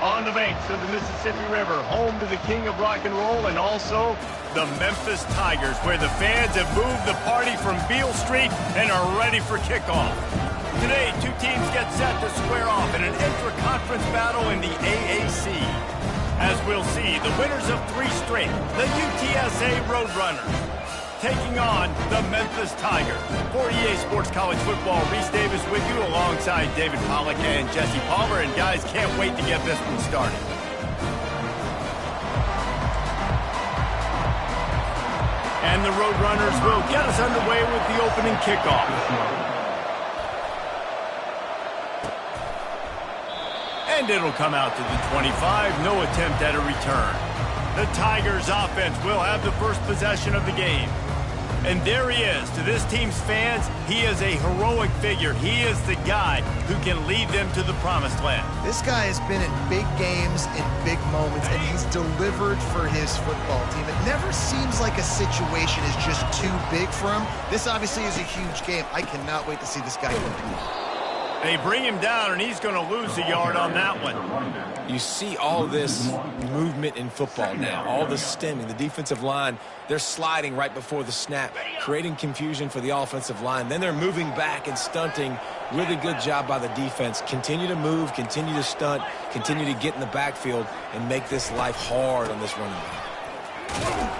on the banks of the Mississippi River, home to the king of rock and roll and also the Memphis Tigers, where the fans have moved the party from Beale Street and are ready for kickoff. Today, two teams get set to square off in an intra-conference battle in the AAC. As we'll see, the winners of 3 straight, the UTSA Roadrunners, taking on the Memphis Tigers. For EA Sports College Football, Reese Davis with you alongside David Pollack and Jesse Palmer. And guys, can't wait to get this one started. And the Roadrunners will get us underway with the opening kickoff. And it'll come out to the 25, no attempt at a return. The Tigers offense will have the first possession of the game. And there he is. To this team's fans, he is a heroic figure. He is the guy who can lead them to the promised land. This guy has been in big games, in big moments, and he's delivered for his football team. It never seems like a situation is just too big for him. This obviously is a huge game. I cannot wait to see this guy compete. They bring him down, and he's going to lose a yard on that one. You see all this movement in football now, all the stemming. The defensive line, they're sliding right before the snap, creating confusion for the offensive line. Then they're moving back and stunting. Really good job by the defense. Continue to move, continue to stunt, continue to get in the backfield, and make this life hard on this running back.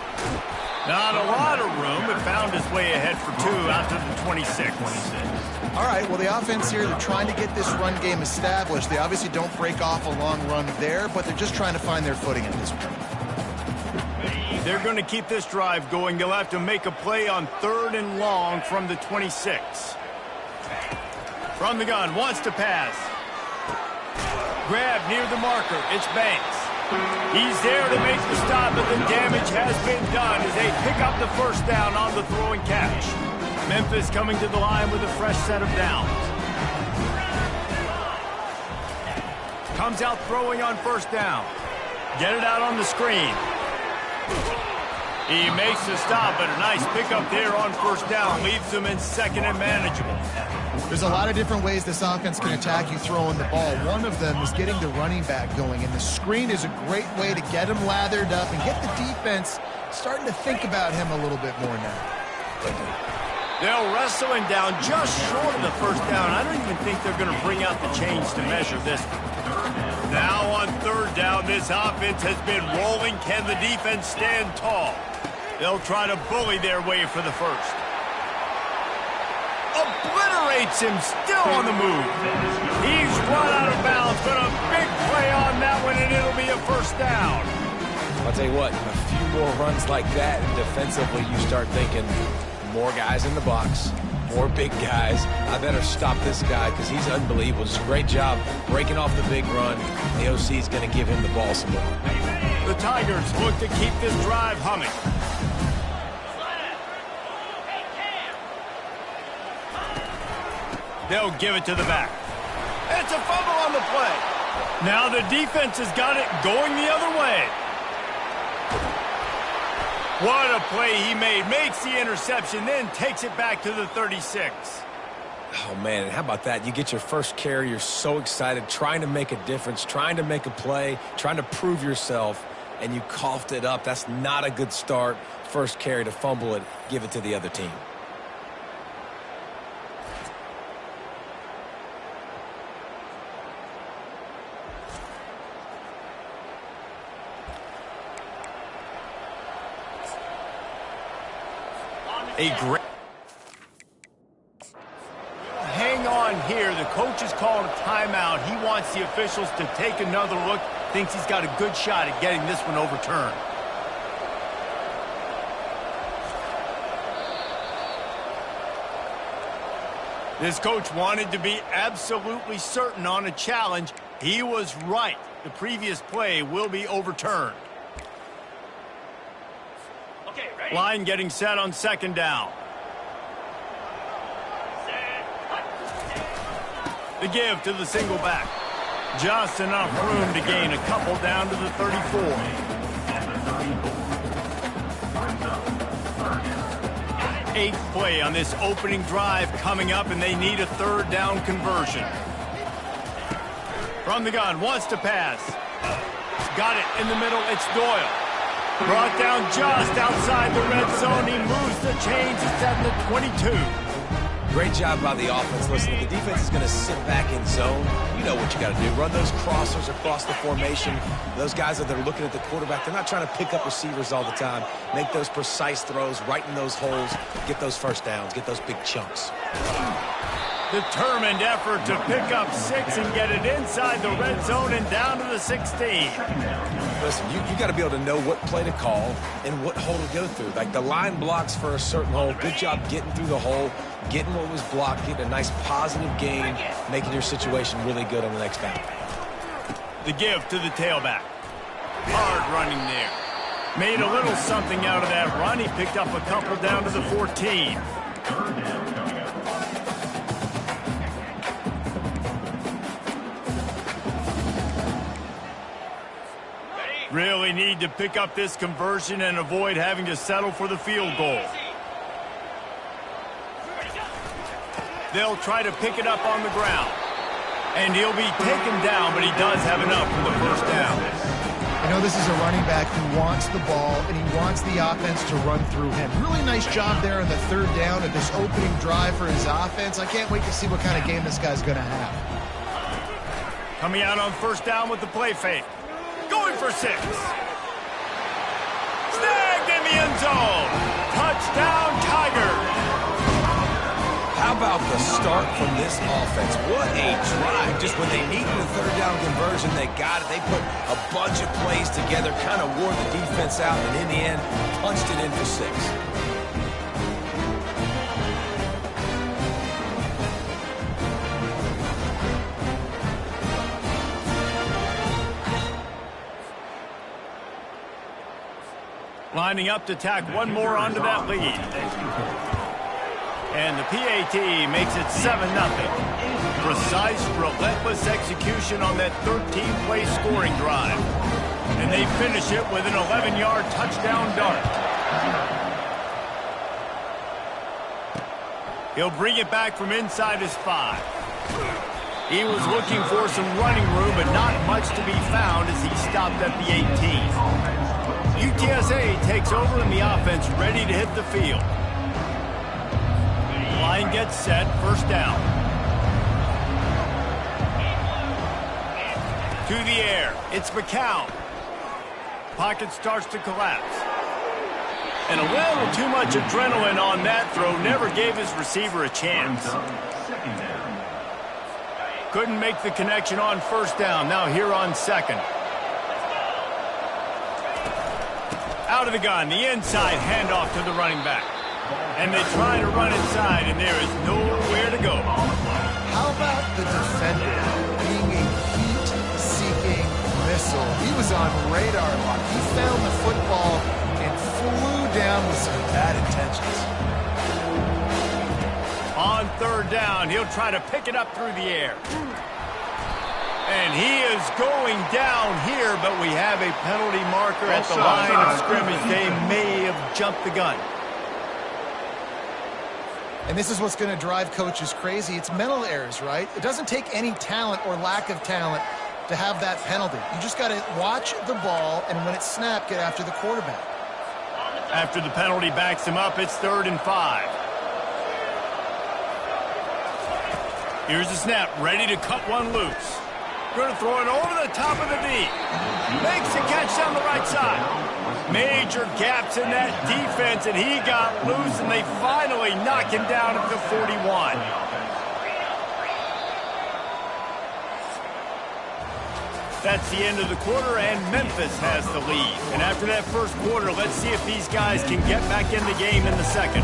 Not a lot of room. It found its way ahead for 2 out to the 26. All right, well, the offense here, they're trying to get this run game established. They obviously don't break off a long run there, but they're just trying to find their footing at this point. They're going to keep this drive going. They'll have to make a play on 3rd and long from the 26. From the gun, wants to pass. Grab near the marker. It's Banks. He's there to make the stop, but the damage has been done as they pick up the first down on the throw and catch. Memphis coming to the line with a fresh set of downs. Comes out throwing on 1st down. Get it out on the screen. He makes the stop, but a nice pickup there on 1st down. Leaves them in 2nd and manageable. There's a lot of different ways this offense can attack you throwing the ball. One of them is getting the running back going, and the screen is a great way to get him lathered up and get the defense starting to think about him a little bit more now. They'll wrestle him down just short of the 1st down. I don't even think they're going to bring out the chains to measure this. Now on 3rd down, this offense has been rolling. Can the defense stand tall? They'll try to bully their way for the first. Obliterates him, still on the move. He's run out of bounds, but a big play on that one, and it'll be a 1st down. I'll tell you what, a few more runs like that, and defensively you start thinking more guys in the box, more big guys. I better stop this guy because he's unbelievable. Just a great job breaking off the big run. The OC is going to give him the ball some more. The Tigers look to keep this drive humming. They'll give it to the back. It's a fumble on the play. Now the defense has got it going the other way. What a play he made. Makes the interception, then takes it back to the 36. Oh, man, and how about that? You get your first carry. You're so excited, trying to make a difference, trying to make a play, trying to prove yourself, and you coughed it up. That's not a good start. First carry to fumble it, give it to the other team. Hang on here. The coach is calling a timeout. He wants the officials to take another look. Thinks he's got a good shot at getting this one overturned. This coach wanted to be absolutely certain on a challenge. He was right. The previous play will be overturned. Line getting set on 2nd down. The give to the single back. Just enough room to gain a couple down to the 34. Eighth play on this opening drive coming up, and they need a 3rd down conversion. From the gun, wants to pass. got it in the middle. It's Doyle. Brought down just outside the red zone. He moves the chains. It's at the 22. Great job by the offense. Listen, if the defense is going to sit back in zone, you know what you got to do. Run those crossers across the formation. Those guys that are looking at the quarterback, they're not trying to pick up receivers all the time. Make those precise throws right in those holes. Get those first downs. Get those big chunks. Determined effort to pick up 6 and get it inside the red zone and down to the 16. Listen, you got to be able to know what play to call and what hole to go through. Like the line blocks for a certain hole. Good job getting through the hole, getting what was blocked, getting a nice positive gain, making your situation really good on the next down. The give to the tailback. Hard running there. Made a little something out of that run. He picked up a couple down to the 14. Really need to pick up this conversion and avoid having to settle for the field goal. They'll try to pick it up on the ground. And he'll be taken down, but he does have enough for the first down. I know this is a running back who wants the ball, and he wants the offense to run through him. Really nice job there on the third down of this opening drive for his offense. I can't wait to see what kind of game this guy's going to have. Coming out on first down with the play fake. Going for 6. Snagged in the end zone. Touchdown, Tigers. How about the start from this offense? What a drive. Just when they needed a third down conversion, they got it. They put a bunch of plays together, kind of wore the defense out, and in the end, punched it in for 6. Lining up to tack one more onto that lead. And the PAT makes it 7-0. Precise, relentless execution on that 13-play scoring drive. And they finish it with an 11-yard touchdown dart. He'll bring it back from inside his 5. He was looking for some running room, but not much to be found as he stopped at the 18. UTSA takes over and the offense ready to hit the field. Line gets set, first down. To the air, it's McCown. Pocket starts to collapse. And a little too much adrenaline on that throw, never gave his receiver a chance. Couldn't make the connection on first down, now here on second. Out of the gun, the inside handoff to the running back. And they try to run inside, and there is nowhere to go. How about the defender being a heat-seeking missile? He was on radar lock. He found the football and flew down with some bad intentions. On third down, he'll try to pick it up through the air. And he is going down here, but we have a penalty marker at the line of scrimmage. They may have jumped the gun. And this is what's going to drive coaches crazy. It's mental errors, right? It doesn't take any talent or lack of talent to have that penalty. You just got to watch the ball, and when it's snapped, get after the quarterback. After the penalty backs him up, it's 3rd and 5. Here's the snap, ready to cut one loose. Going to throw it over the top of the D. Makes the catch down the right side. Major gaps in that defense, and he got loose, and they finally knock him down at the 41. That's the end of the quarter, and Memphis has the lead. And after that first quarter, let's see if these guys can get back in the game in the second.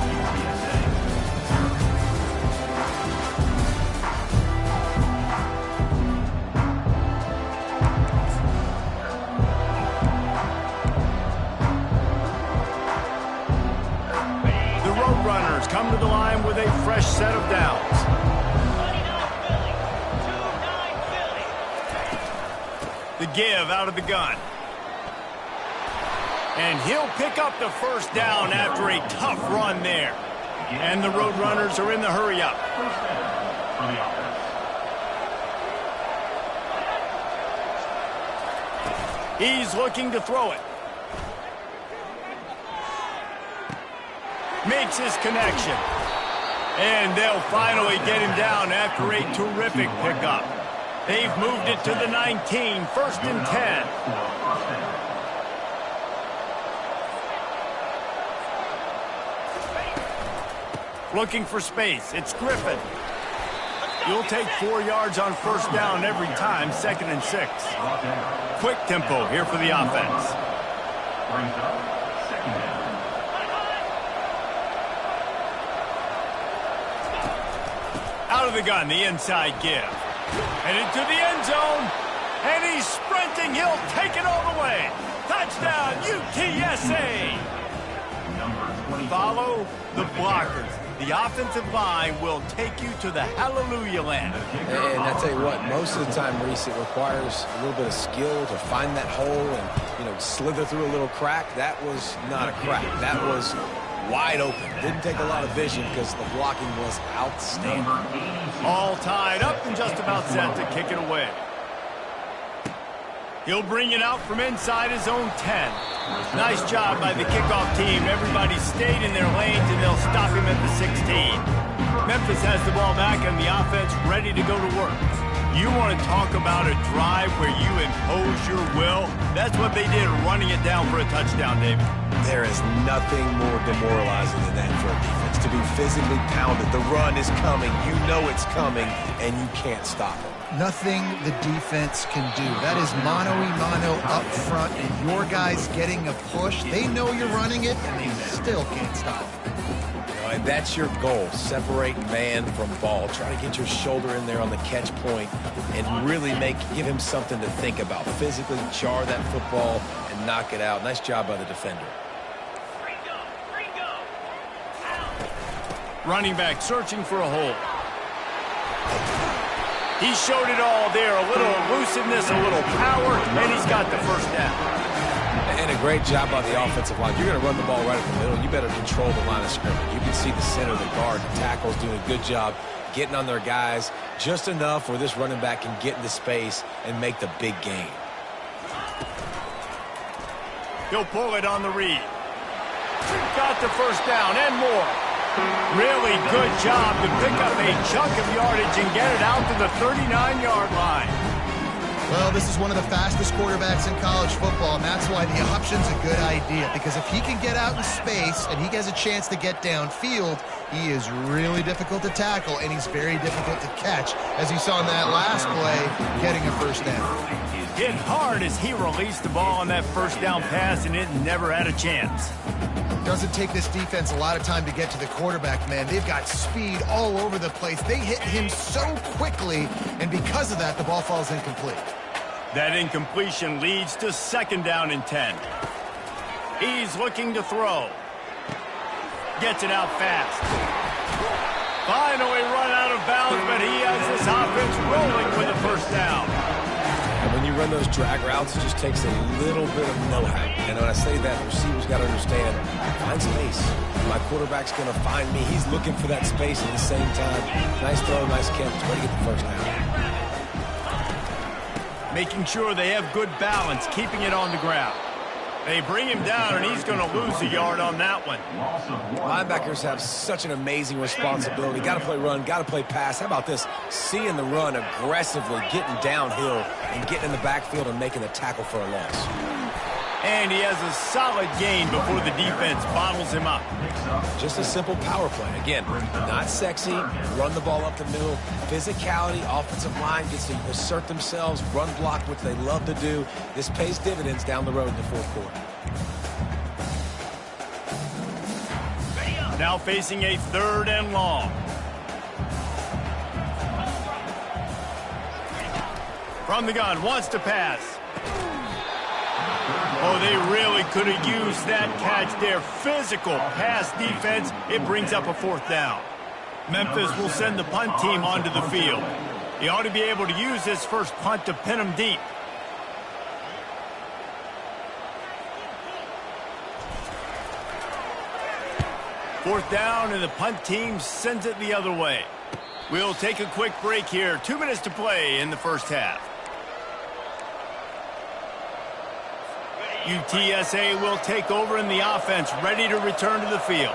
Runners come to the line with a fresh set of downs. The give out of the gun. And he'll pick up the first down after a tough run there. And the road runners are in the hurry up. He's looking to throw it. Makes his connection. And they'll finally get him down after a terrific pickup. They've moved it to the 19, 1st and 10. Looking for space. It's Griffin. You'll take 4 yards on 1st down every time, 2nd and 6. Quick tempo here for the offense. Out of the gun, the inside give. And into the end zone. And he's sprinting. He'll take it all the way. Touchdown, UTSA. Follow the blockers. The offensive line will take you to the hallelujah land. And I tell you what, most of the time, Reese, it requires a little bit of skill to find that hole and, slither through a little crack. That was not a crack. That was wide open. Didn't take a lot of vision because the blocking was outstanding. All tied up and just about set to kick it away. He'll bring it out from inside his own 10. Nice job by the kickoff team. Everybody stayed in their lanes, and they'll stop him at the 16. Memphis has the ball back, and the offense ready to go to work. You want to talk about a drive where you impose your will? That's what they did, running it down for a touchdown, David. There is nothing more demoralizing than that for a defense. To be physically pounded. The run is coming. You know it's coming, and you can't stop it. Nothing the defense can do. That is mano-a-mano up front, and your guys getting a push. They know you're running it, and they still can't stop it. And that's your goal. Separate man from ball. Try to get your shoulder in there on the catch point and really give him something to think about. Physically jar that football and knock it out. Nice job by the defender. Running back searching for a hole. He showed it all there. A little elusiveness, a little power, and he's got the 1st down. And a great job by the offensive line. You're going to run the ball right in the middle. You better control the line of scrimmage. You can see the center, the guard, the tackles doing a good job getting on their guys just enough where this running back can get into space and make the big gain. He'll pull it on the read. Got the 1st down and more. Really good job to pick up a chunk of yardage and get it out to the 39-yard line. Well, this is one of the fastest quarterbacks in college football, and that's why the option's a good idea, because if he can get out in space and he has a chance to get downfield, he is really difficult to tackle, and he's very difficult to catch, as you saw in that last play, getting a 1st down. Hit hard as he released the ball on that 1st down pass, and it never had a chance. Doesn't take this defense a lot of time to get to the quarterback, man. They've got speed all over the place. They hit him so quickly, and because of that, the ball falls incomplete. That incompletion leads to 2nd down and 10. He's looking to throw. Gets it out fast. Finally run out of bounds, but he has this offense rolling with a 1st down. And when you run those drag routes, it just takes a little bit of know-how. And when I say that, the receivers got to understand, find space. My quarterback's going to find me. He's looking for that space at the same time. Nice throw, nice catch. Way to get the 1st down. Making sure they have good balance, keeping it on the ground. They bring him down, and he's going to lose a yard on that one. Linebackers have such an amazing responsibility. Got to play run, got to play pass. How about this? Seeing the run aggressively, getting downhill, and getting in the backfield and making a tackle for a loss. And he has a solid gain before the defense bottles him up. Just a simple power play. Again, not sexy. Run the ball up the middle. Physicality, offensive line gets to assert themselves, run block, which they love to do. This pays dividends down the road in the 4th quarter. Now facing a 3rd and long. From the gun, wants to pass. Oh, they really could have used that catch there. Physical pass defense. It brings up a 4th down. Memphis will send the punt team onto the field. He ought to be able to use this first punt to pin him deep. Fourth down, and the punt team sends it the other way. We'll take a quick break here. 2 minutes to play in the 1st half. UTSA will take over in the offense, ready to return to the field.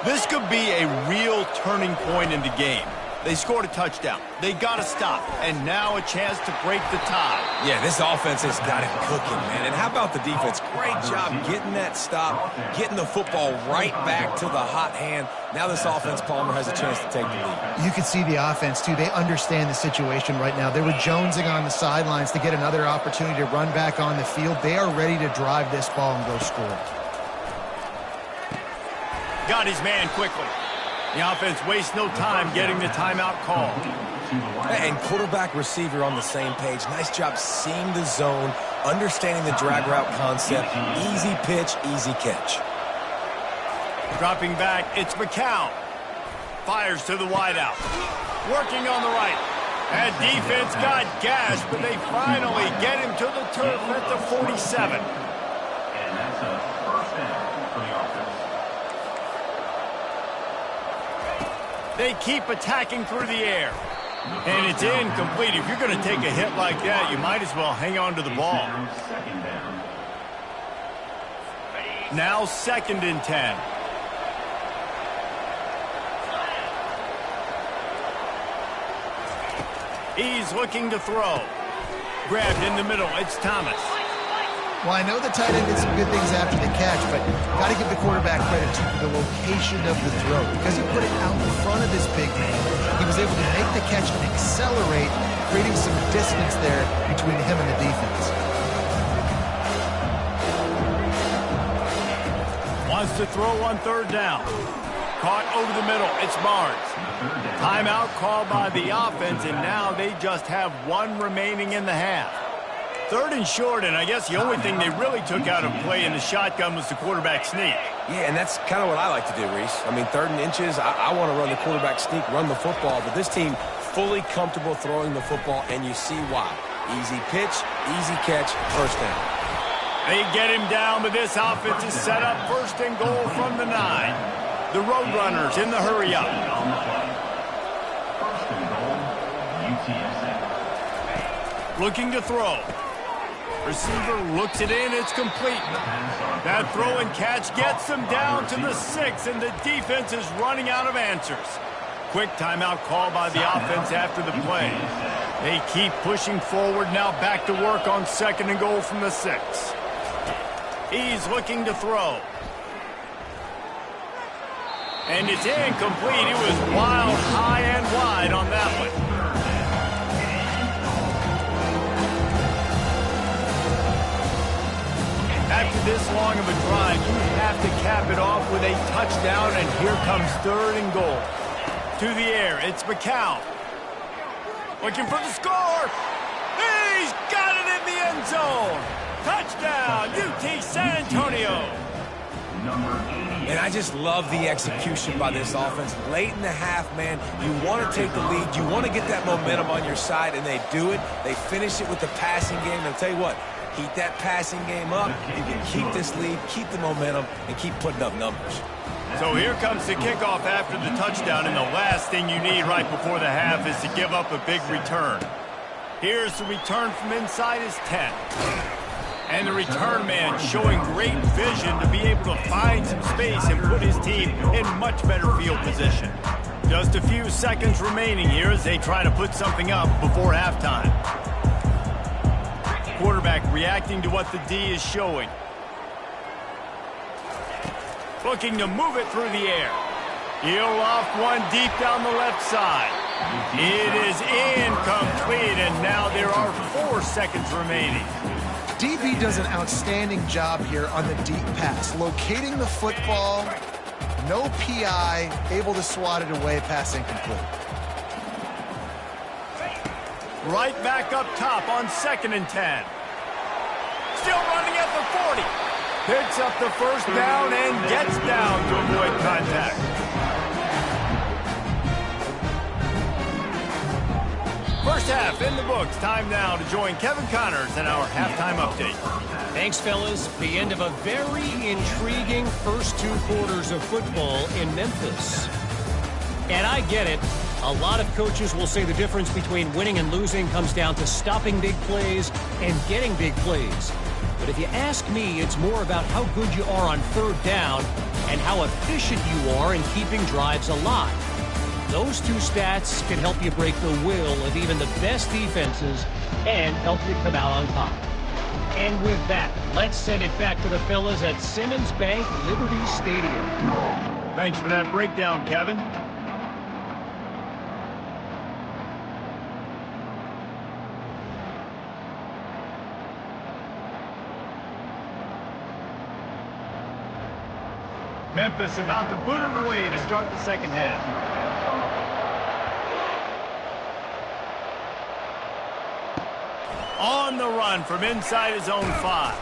This could be a real turning point in the game. They scored a touchdown. They got to stop. And now a chance to break the tie. Yeah, this offense has got it cooking, man. And how about the defense? Great job getting that stop, getting the football right back to the hot hand. Now this offense, Palmer, has a chance to take the lead. You can see the offense, too. They understand the situation right now. They were jonesing on the sidelines to get another opportunity to run back on the field. They are ready to drive this ball and go score. Got his man quickly. The offense wastes no time getting the timeout call. And quarterback receiver on the same page. Nice job seeing the zone, understanding the drag route concept. Easy pitch, easy catch. Dropping back, it's McCown. Fires to the wideout. Working on the right. That defense got gashed, but they finally get him to the turf at the 47. And that's a first down for the offense. They keep attacking through the air. And it's incomplete. If you're going to take a hit like that, you might as well hang on to the ball. Now 2nd and 10. He's looking to throw. Grabbed in the middle. It's Thomas. Well, I know the tight end did some good things after the catch, but got to give the quarterback credit too for the location of the throw. Because he put it out in front of this big man, he was able to make the catch and accelerate, creating some distance there between him and the defense. Wants to throw on 3rd down. Caught over the middle. It's Barnes. Timeout called by the offense, and now they just have 1 remaining in the half. 3rd and short, and I guess the only thing they really took out of play in the shotgun was the quarterback sneak. Yeah, and that's kind of what I like to do, Reese. I mean, 3rd and inches, I want to run the quarterback sneak, run the football, but this team fully comfortable throwing the football, and you see why. Easy pitch, easy catch, first down. They get him down, but this offense is set up 1st and goal from the 9. The Roadrunners in the hurry-up. First and goal, UTSA. Looking to throw. Receiver looks it in. It's complete. That throw and catch gets them down to the 6, and the defense is running out of answers. Quick timeout call by the offense after the play. They keep pushing forward, now back to work on 2nd and goal from the 6. He's looking to throw. And it's incomplete. It was wild, high and wide on that one. After this long of a drive, you have to cap it off with a touchdown, and here comes 3rd and goal. To the air, it's McCown. Looking for the score. He's got it in the end zone. Touchdown, UT San Antonio. And I just love the execution by this offense. Late in the half, man, you want to take the lead. You want to get that momentum on your side, and they do it. They finish it with the passing game. And I'll tell you what, keep that passing game up. You can keep this lead, keep the momentum, and keep putting up numbers. So here comes the kickoff after the touchdown, and the last thing you need right before the half is to give up a big return. Here's the return from inside his 10. And the return man showing great vision to be able to find some space and put his team in much better field position. Just a few seconds remaining here as they try to put something up before halftime. Quarterback reacting to what the D is showing. Looking to move it through the air. He'll off one deep down the left side. It is incomplete, and now there are 4 seconds remaining. DB does an outstanding job here on the deep pass, locating the football, no PI, able to swat it away, pass incomplete. Right back up top on 2nd and 10. Still running at the 40. Picks up the first down and gets down to avoid contact. First half in the books. Time now to join Kevin Connors in our halftime update. Thanks, fellas. The end of a very intriguing first 2 quarters of football in Memphis. And I get it. A lot of coaches will say the difference between winning and losing comes down to stopping big plays and getting big plays. But if you ask me, it's more about how good you are on third down and how efficient you are in keeping drives alive. Those two stats can help you break the will of even the best defenses and help you come out on top. And with that, let's send it back to the fellas at Simmons Bank Liberty Stadium. Thanks for that breakdown, Kevin. Memphis about to boot it away to start the second half. On the run from inside his own 5.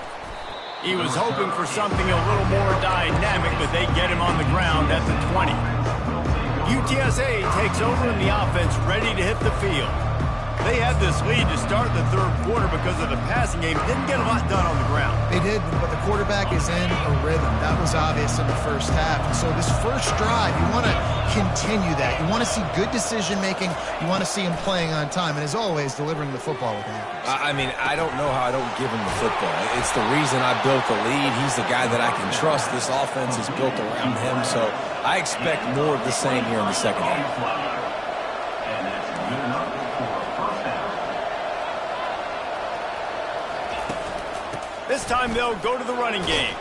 He was hoping for something a little more dynamic, but they get him on the ground at the 20. UTSA takes over in the offense, ready to hit the field. They had this lead to start the third quarter because of the passing game. Didn't get a lot done on the ground. They did, but the quarterback is in a rhythm. That was obvious in the first half. And so this first drive, you want to continue that. You want to see good decision-making. You want to see him playing on time. And as always, delivering the football with accuracy. I mean, I don't know how I don't give him the football. It's the reason I built the lead. He's the guy that I can trust. This offense is built around him. So I expect more of the same here in the second half. This time they'll go to the running game.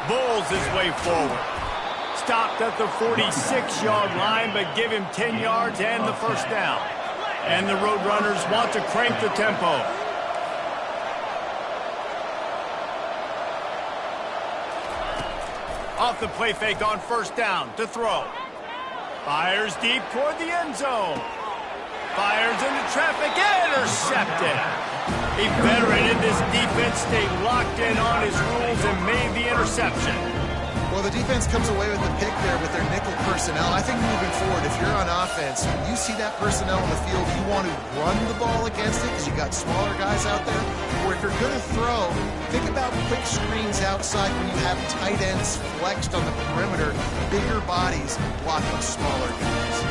Bowles his way forward. Stopped at the 46-yard line, but give him 10 yards and the first down. And the Roadrunners want to crank the tempo. Off the play fake on first down to throw. Fires deep toward the end zone. Fires into traffic, intercepted. A veteran in this defense stayed locked in on his rules and made the interception. Well, the defense comes away with the pick there with their nickel personnel. I think moving forward, if you're on offense, when you see that personnel on the field, you want to run the ball against it because you got smaller guys out there. Or if you're going to throw, think about quick screens outside when you have tight ends flexed on the perimeter, bigger bodies blocking smaller guys.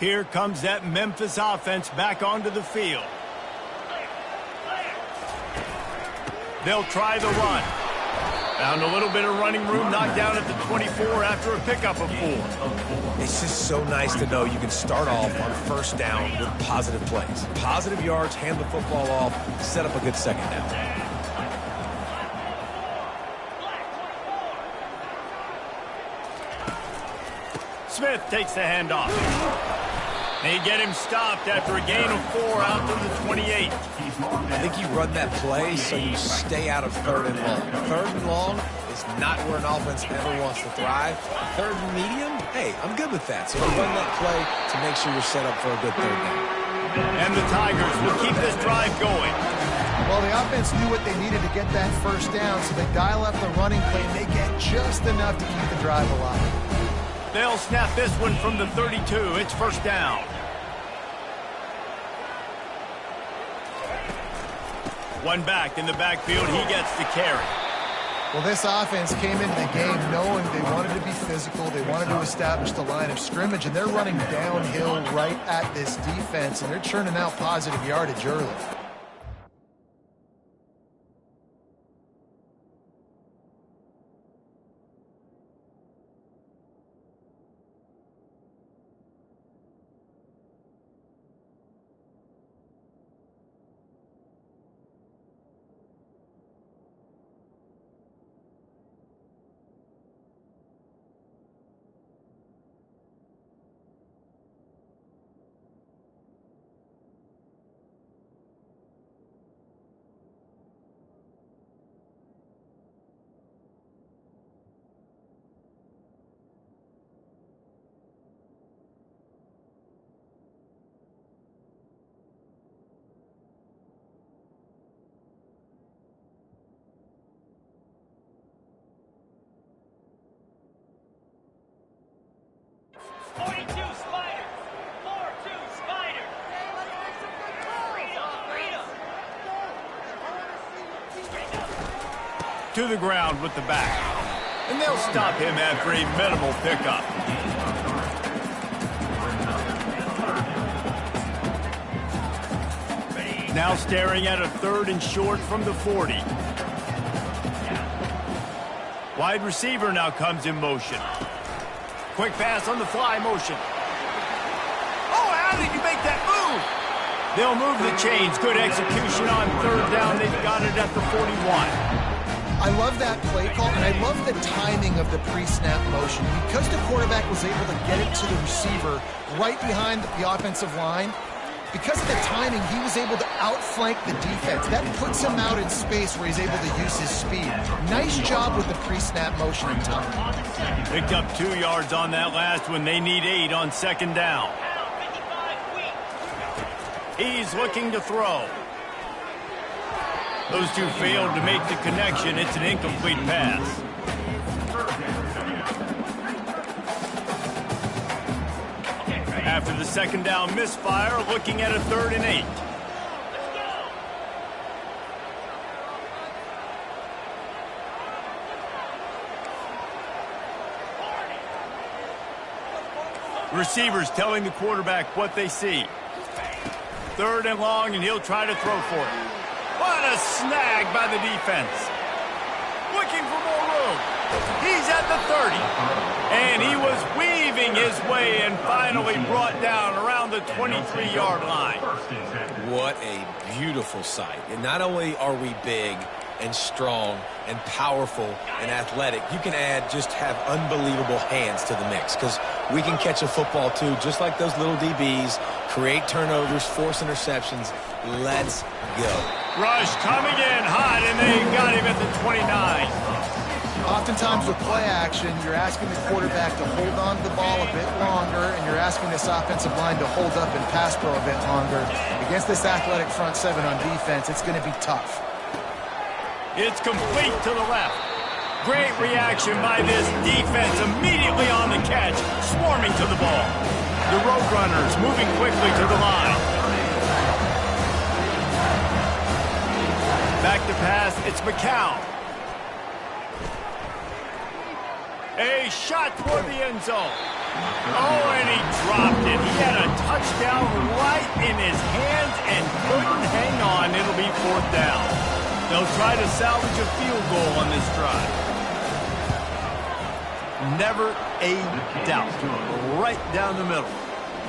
Here comes that Memphis offense back onto the field. They'll try the run. Found a little bit of running room, knocked down at the 24 after a pickup of 4. It's just so nice to know you can start off on first down with positive plays. Positive yards, hand the football off, set up a good second down. Smith takes the handoff. They get him stopped after a gain of 4 out to the 28. I think you run that play so you stay out of third and long. Third and long is not where an offense ever wants to thrive. Third and medium, hey, I'm good with that. So you run that play to make sure you're set up for a good third down. And the Tigers will keep this drive going. Well, the offense knew what they needed to get that first down, so they dial up the running play, and they get just enough to keep the drive alive. They'll snap this one from the 32. It's first down. One back in the backfield. He gets the carry. Well, this offense came into the game knowing they wanted to be physical. They wanted to establish the line of scrimmage, and they're running downhill right at this defense, and they're churning out positive yardage early. To the ground with the back. And they'll stop him after a minimal pickup. Now staring at a 3rd and short from the 40. Wide receiver now comes in motion. Quick pass on the fly motion. Oh, how did you make that move? They'll move the chains. Good execution on 3rd down. They've got it at the 41. I love that play call, and I love the timing of the pre-snap motion. Because the quarterback was able to get it to the receiver right behind the offensive line, because of the timing, he was able to outflank the defense. That puts him out in space where he's able to use his speed. Nice job with the pre-snap motion and timing. Picked up 2 yards on that last one. They need 8 on 2nd down. He's looking to throw. Those two failed to make the connection. It's an incomplete pass. After the 2nd down misfire, looking at a 3rd and 8. Receivers telling the quarterback what they see. 3rd and long, and he'll try to throw for it. What a snag by the defense. Looking for more room. He's at the 30. And he was weaving his way and finally brought down around the 23-yard line. What a beautiful sight. And not only are we big and strong and powerful and athletic, you can have unbelievable hands to the mix, because we can catch a football too, just like those little DBs, create turnovers, force interceptions. Let's go. Rush coming in hot, and they got him at the 29. Oftentimes with play action, you're asking the quarterback to hold on to the ball a bit longer, and you're asking this offensive line to hold up and pass pro a bit longer. Against this athletic front 7 on defense, it's going to be tough. It's complete to the left. Great reaction by this defense, immediately on the catch, swarming to the ball. The Roadrunners moving quickly to the line. Back to pass, it's McCown. A shot toward the end zone. Oh, and he dropped it. He had a touchdown right in his hands and couldn't hang on. It'll be 4th down. They'll try to salvage a field goal on this drive. Never a doubt. Right down the middle.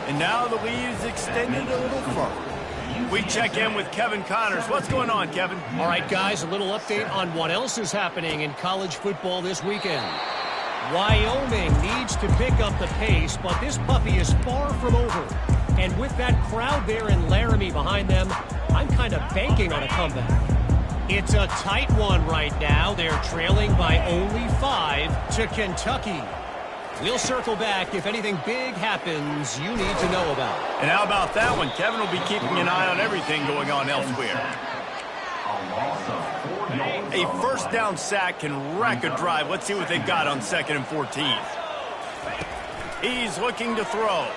And now the lead is extended a little further. We check in with Kevin Connors. What's going on, Kevin? All right, guys, a little update on what else is happening in college football this weekend. Wyoming needs to pick up the pace, but this puppy is far from over. And with that crowd there in Laramie behind them, I'm kind of banking on a comeback. It's a tight one right now. They're trailing by only 5 to Kentucky. We'll circle back if anything big happens you need to know about. And how about that one? Kevin will be keeping an eye on everything going on elsewhere. A 1st down sack can wreck a drive. Let's see what they've got on 2nd and 14. He's looking to throw.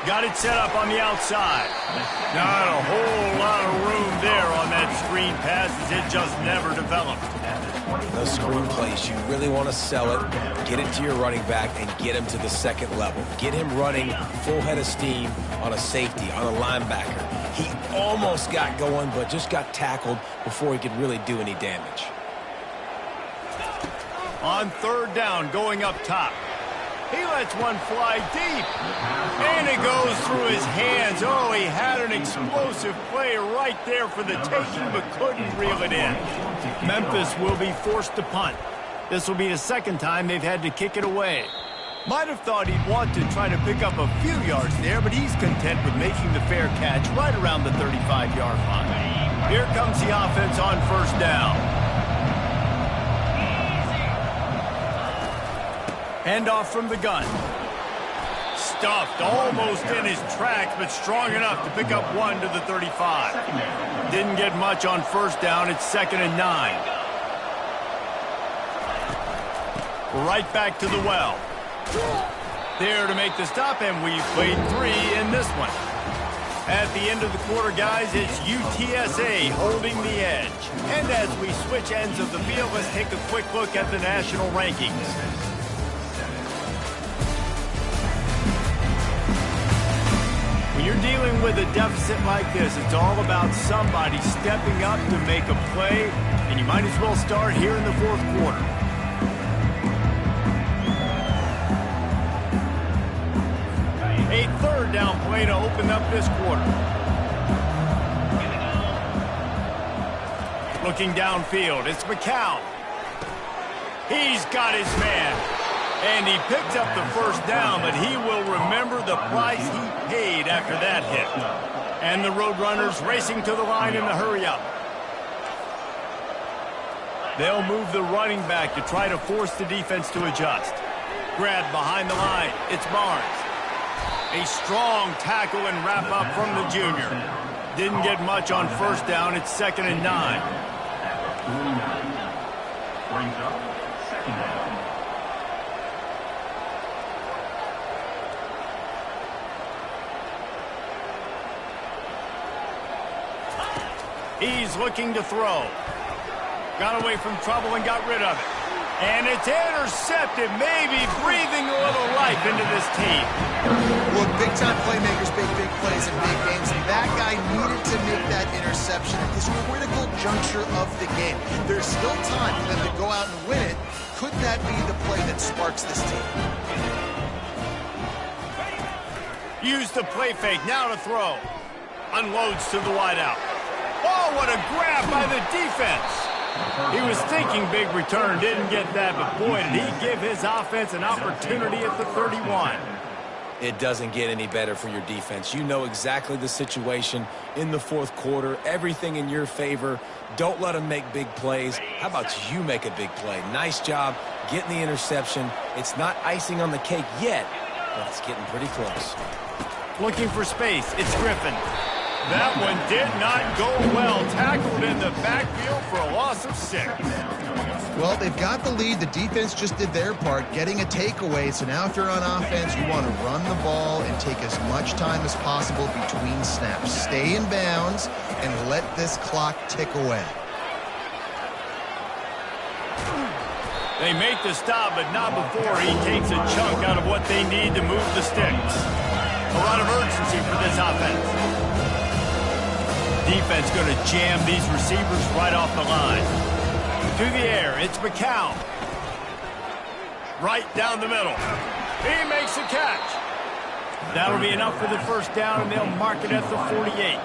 Got it set up on the outside. Not a whole lot of room there on that screen pass, as it just never developed. Those screen plays, you really want to sell it, get it to your running back, and get him to the 2nd level. Get him running full head of steam on a safety, on a linebacker. He almost got going, but just got tackled before he could really do any damage. On 3rd down, going up top. He lets one fly deep. And it goes through his hands. Oh, he had an explosive play right there for the taking, but couldn't reel it in. Memphis will be forced to punt. This will be the 2nd time they've had to kick it away. Might have thought he'd want to try to pick up a few yards there, but he's content with making the fair catch right around the 35-yard line. Here comes the offense on 1st down. Handoff from the gun. Stuffed almost in his tracks, but strong enough to pick up 1 to the 35. Didn't get much on 1st down. It's 2nd and 9. Right back to the well. There to make the stop, and we've played 3 in this one. At the end of the quarter, guys, it's UTSA holding the edge. And as we switch ends of the field, let's take a quick look at the national rankings. When you're dealing with a deficit like this, it's all about somebody stepping up to make a play, and you might as well start here in the fourth quarter. A third down play to open up this quarter. Looking downfield, it's McCown. He's got his man. And he picked up the first down, but he will remember the price he paid after that hit. And the Roadrunners racing to the line in the hurry-up. They'll move the running back to try to force the defense to adjust. Grabbed behind the line, it's Barnes. A strong tackle and wrap-up from the junior. Didn't get much on first down, it's 2nd and 9. Brings up 2nd down. He's looking to throw. Got away from trouble and got rid of it. And it's intercepted, maybe breathing a little life into this team. Look, big-time playmakers make big plays in big games, and that guy needed to make that interception at this critical juncture of the game. There's still time for them to go out and win it. Could that be the play that sparks this team? Use the play fake, now to throw. Unloads to the wideout. Oh, what a grab by the defense. He was thinking big return, didn't get that, but boy, did he give his offense an opportunity at the 31. It doesn't get any better for your defense. You know exactly the situation in the fourth quarter, everything in your favor. Don't let them make big plays. How about you make a big play? Nice job getting the interception. It's not icing on the cake yet, but it's getting pretty close. Looking for space, it's Griffin. That one did not go well. Tackled in the backfield for a loss of 6. Well, they've got the lead. The defense just did their part, getting a takeaway. So now if you're on offense, you want to run the ball and take as much time as possible between snaps. Stay in bounds and let this clock tick away. They make the stop, but not before he takes a chunk out of what they need to move the sticks. A lot of urgency for this offense. Defense going to jam these receivers right off the line. To the air, it's McCown. Right down the middle. He makes a catch. That'll be enough for the first down, and they'll mark it at the 48.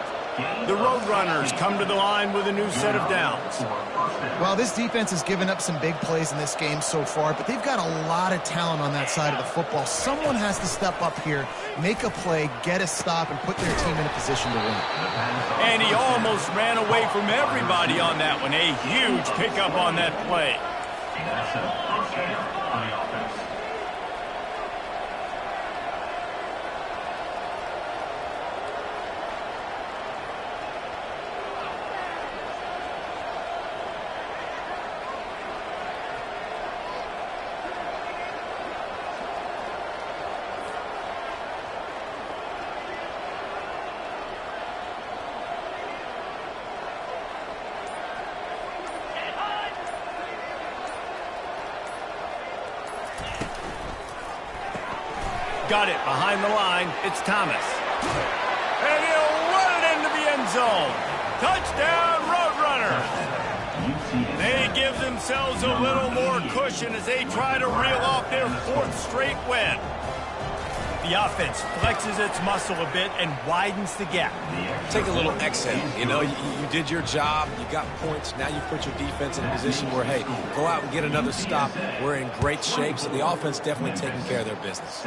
The Roadrunners come to the line with a new set of downs. Well, this defense has given up some big plays in this game so far, but they've got a lot of talent on that side of the football. Someone has to step up here, make a play, get a stop, and put their team in a position to win. And he almost ran away from everybody on that one. A huge pickup on that play. That's a first down on the offense. Got it behind the line. It's Thomas. And he'll run it into the end zone. Touchdown, Roadrunners. They give themselves a little more cushion as they try to reel off their 4th straight win. The offense flexes its muscle a bit and widens the gap. Take a little exit. You know, you did your job. You got points. Now you put your defense in a position where, hey, go out and get another stop. We're in great shape, so the offense definitely taking care of their business.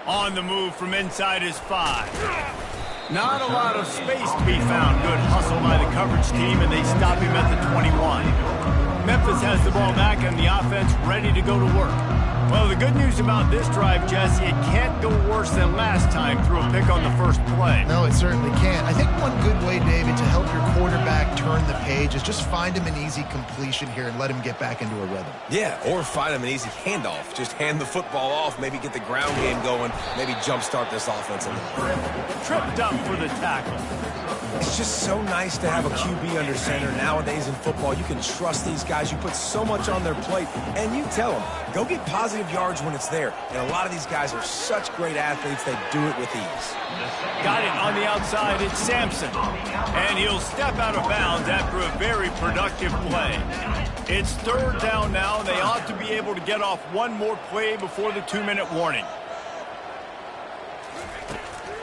On the move from inside his 5. Not a lot of space to be found. Good hustle by the coverage team, and they stop him at the 21. Memphis has the ball back, and the offense ready to go to work. Well, the good news about this drive, Jesse, it can't go worse than last time through a pick on the first play. No, it certainly can't. I think one good way, David, to help your quarterback turn the page is just find him an easy completion here and let him get back into a rhythm. Yeah, or find him an easy handoff. Just hand the football off, maybe get the ground game going, maybe jumpstart this offense a little bit. Tripped up for the tackle. It's just so nice to have a QB under center. Nowadays in football, you can trust these guys. You put so much on their plate, and you tell them, go get positive yards when it's there. And a lot of these guys are such great athletes, they do it with ease. Got it on the outside, it's Sampson. And he'll step out of bounds after a very productive play. It's third down now, and they ought to be able to get off one more play before the 2-minute warning.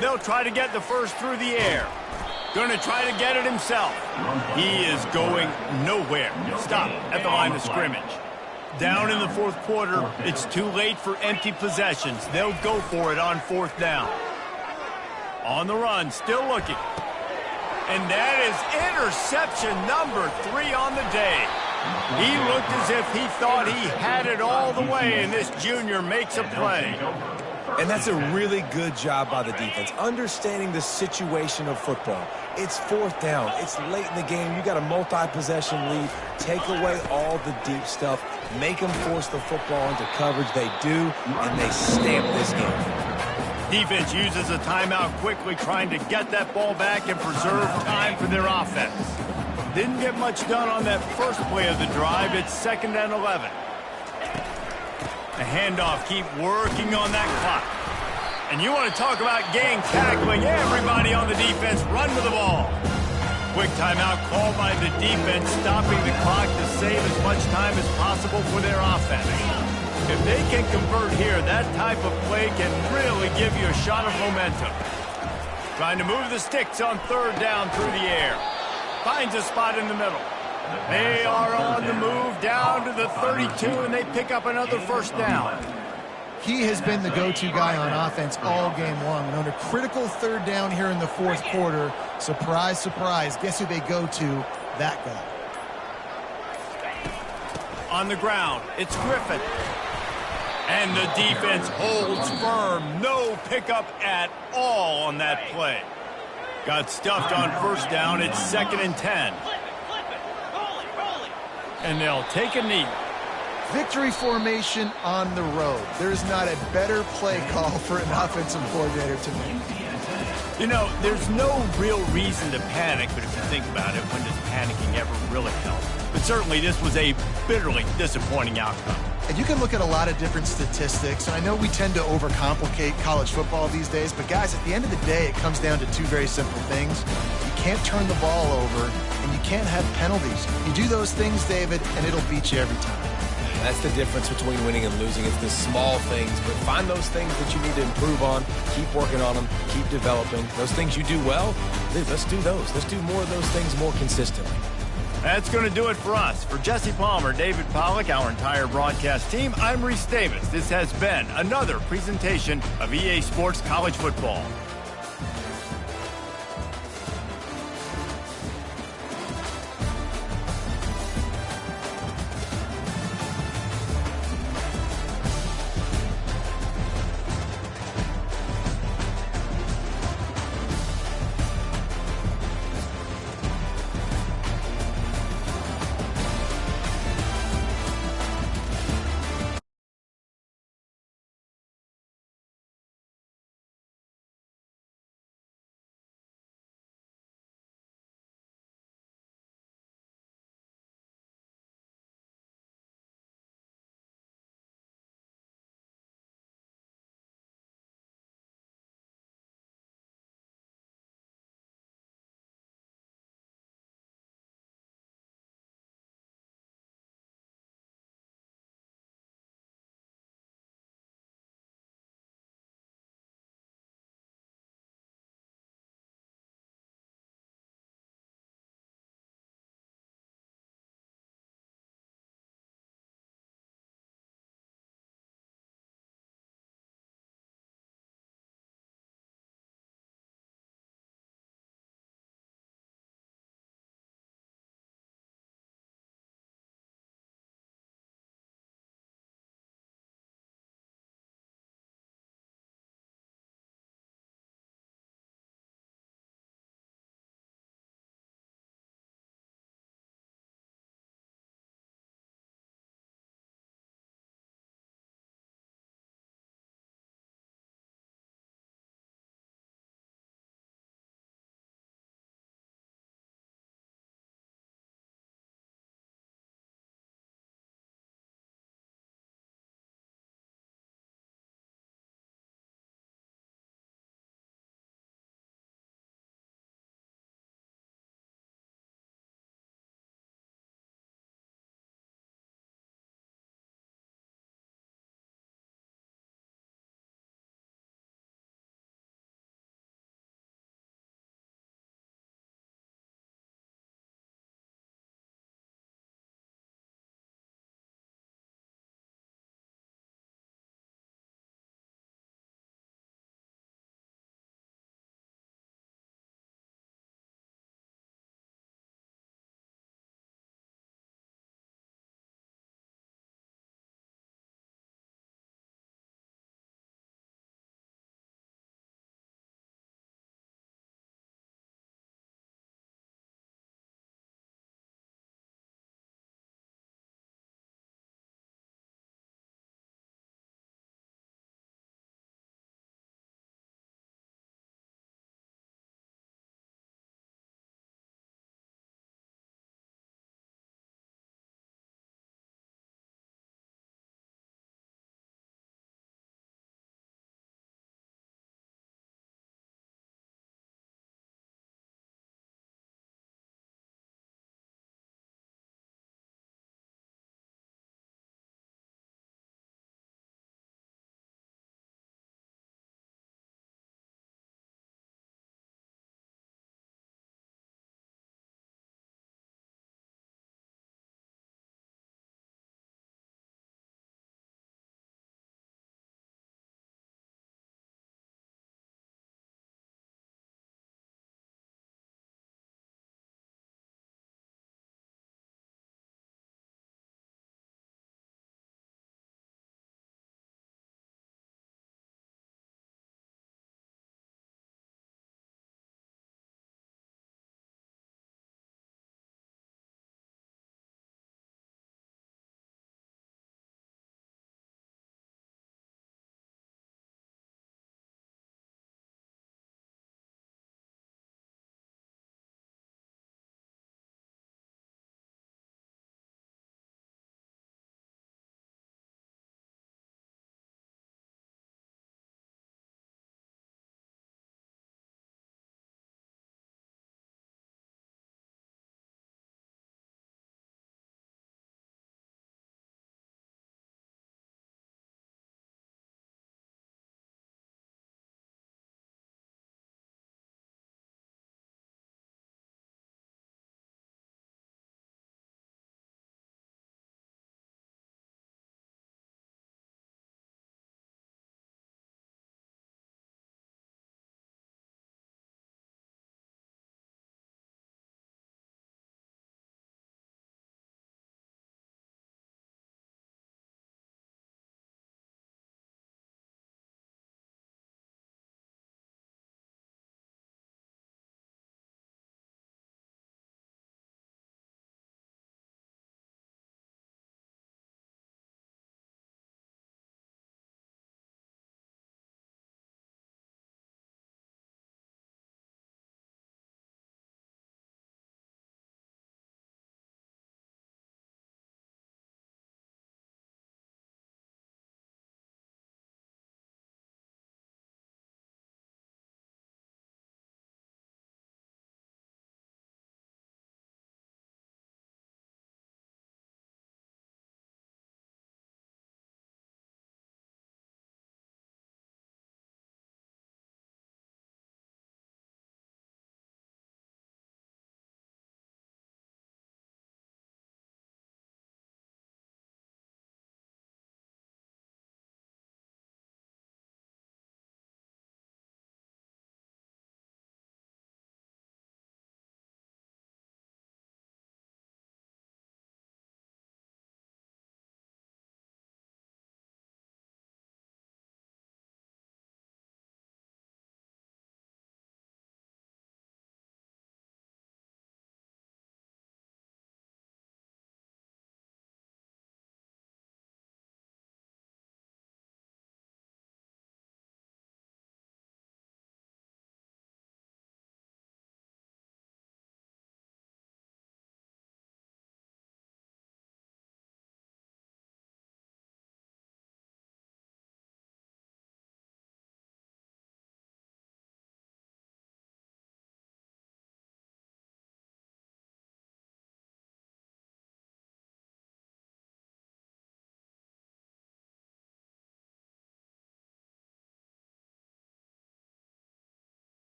They'll try to get the first through the air. Going to try to get it himself. He is going nowhere. Stop at the line of scrimmage. Down in the fourth quarter, it's too late for empty possessions. They'll go for it on fourth down. On the run, still looking. And that is interception number 3 on the day. He looked as if he thought he had it all the way, and this junior makes a play. And that's a really good job by the defense, understanding the situation of football. It's fourth down. It's late in the game. You got a multi-possession lead. Take away all the deep stuff. Make them force the football into coverage. They do, and they stamp this game. Defense uses a timeout quickly, trying to get that ball back and preserve time for their offense. Didn't get much done on that first play of the drive. It's 2nd and 11. The handoff, keep working on that clock. And you want to talk about gang tackling. Everybody on the defense run with the ball. Quick timeout called by the defense, stopping the clock to save as much time as possible for their offense. If they can convert here, that type of play can really give you a shot of momentum. Trying to move the sticks on third down through the air. Finds a spot in the middle. They are on the move down to the 32, and they pick up another first down. He has been the go-to guy on offense all game long. And on a critical third down here in the fourth quarter, surprise, surprise, guess who they go to? That guy. On the ground, it's Griffin. And the defense holds firm. No pickup at all on that play. Got stuffed on first down. It's 2nd and 10. And they'll take a knee. Victory formation on the road. There's not a better play call for an offensive coordinator to me. You know, there's no real reason to panic, but if you think about it, when does panicking ever really help? But certainly this was a bitterly disappointing outcome. And you can look at a lot of different statistics, and I know we tend to overcomplicate college football these days, but guys, at the end of the day, it comes down to 2 very simple things. You can't turn the ball over, and you can't have penalties. You do those things, David, and it'll beat you every time. That's the difference between winning and losing. It's the small things, but find those things that you need to improve on. Keep working on them. Keep developing. Those things you do well, let's do those. Let's do more of those things more consistently. That's going to do it for us. For Jesse Palmer, David Pollack, our entire broadcast team, I'm Reese Davis. This has been another presentation of EA Sports College Football.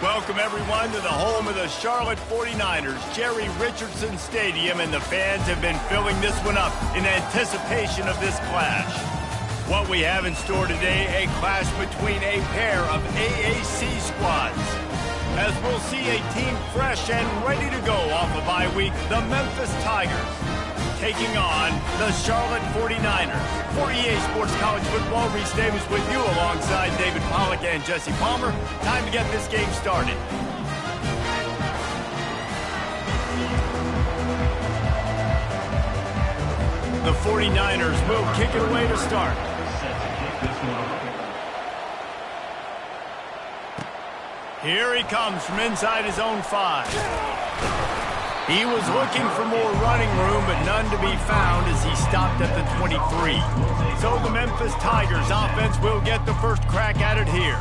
Welcome, everyone, to the home of the Charlotte 49ers, Jerry Richardson Stadium, and the fans have been filling this one up in anticipation of this clash. What we have in store today, a clash between a pair of AAC squads. As we'll see a team fresh and ready to go off a bye week, the Memphis Tigers, taking on the Charlotte 49ers. For EA Sports College Football, Reese Davis with you alongside David Pollack and Jesse Palmer. Time to get this game started. The 49ers will kick it away to start. Here he comes from inside his own 5. He was looking for more running room, but none to be found as he stopped at the 23. So the Memphis Tigers offense will get the first crack at it here.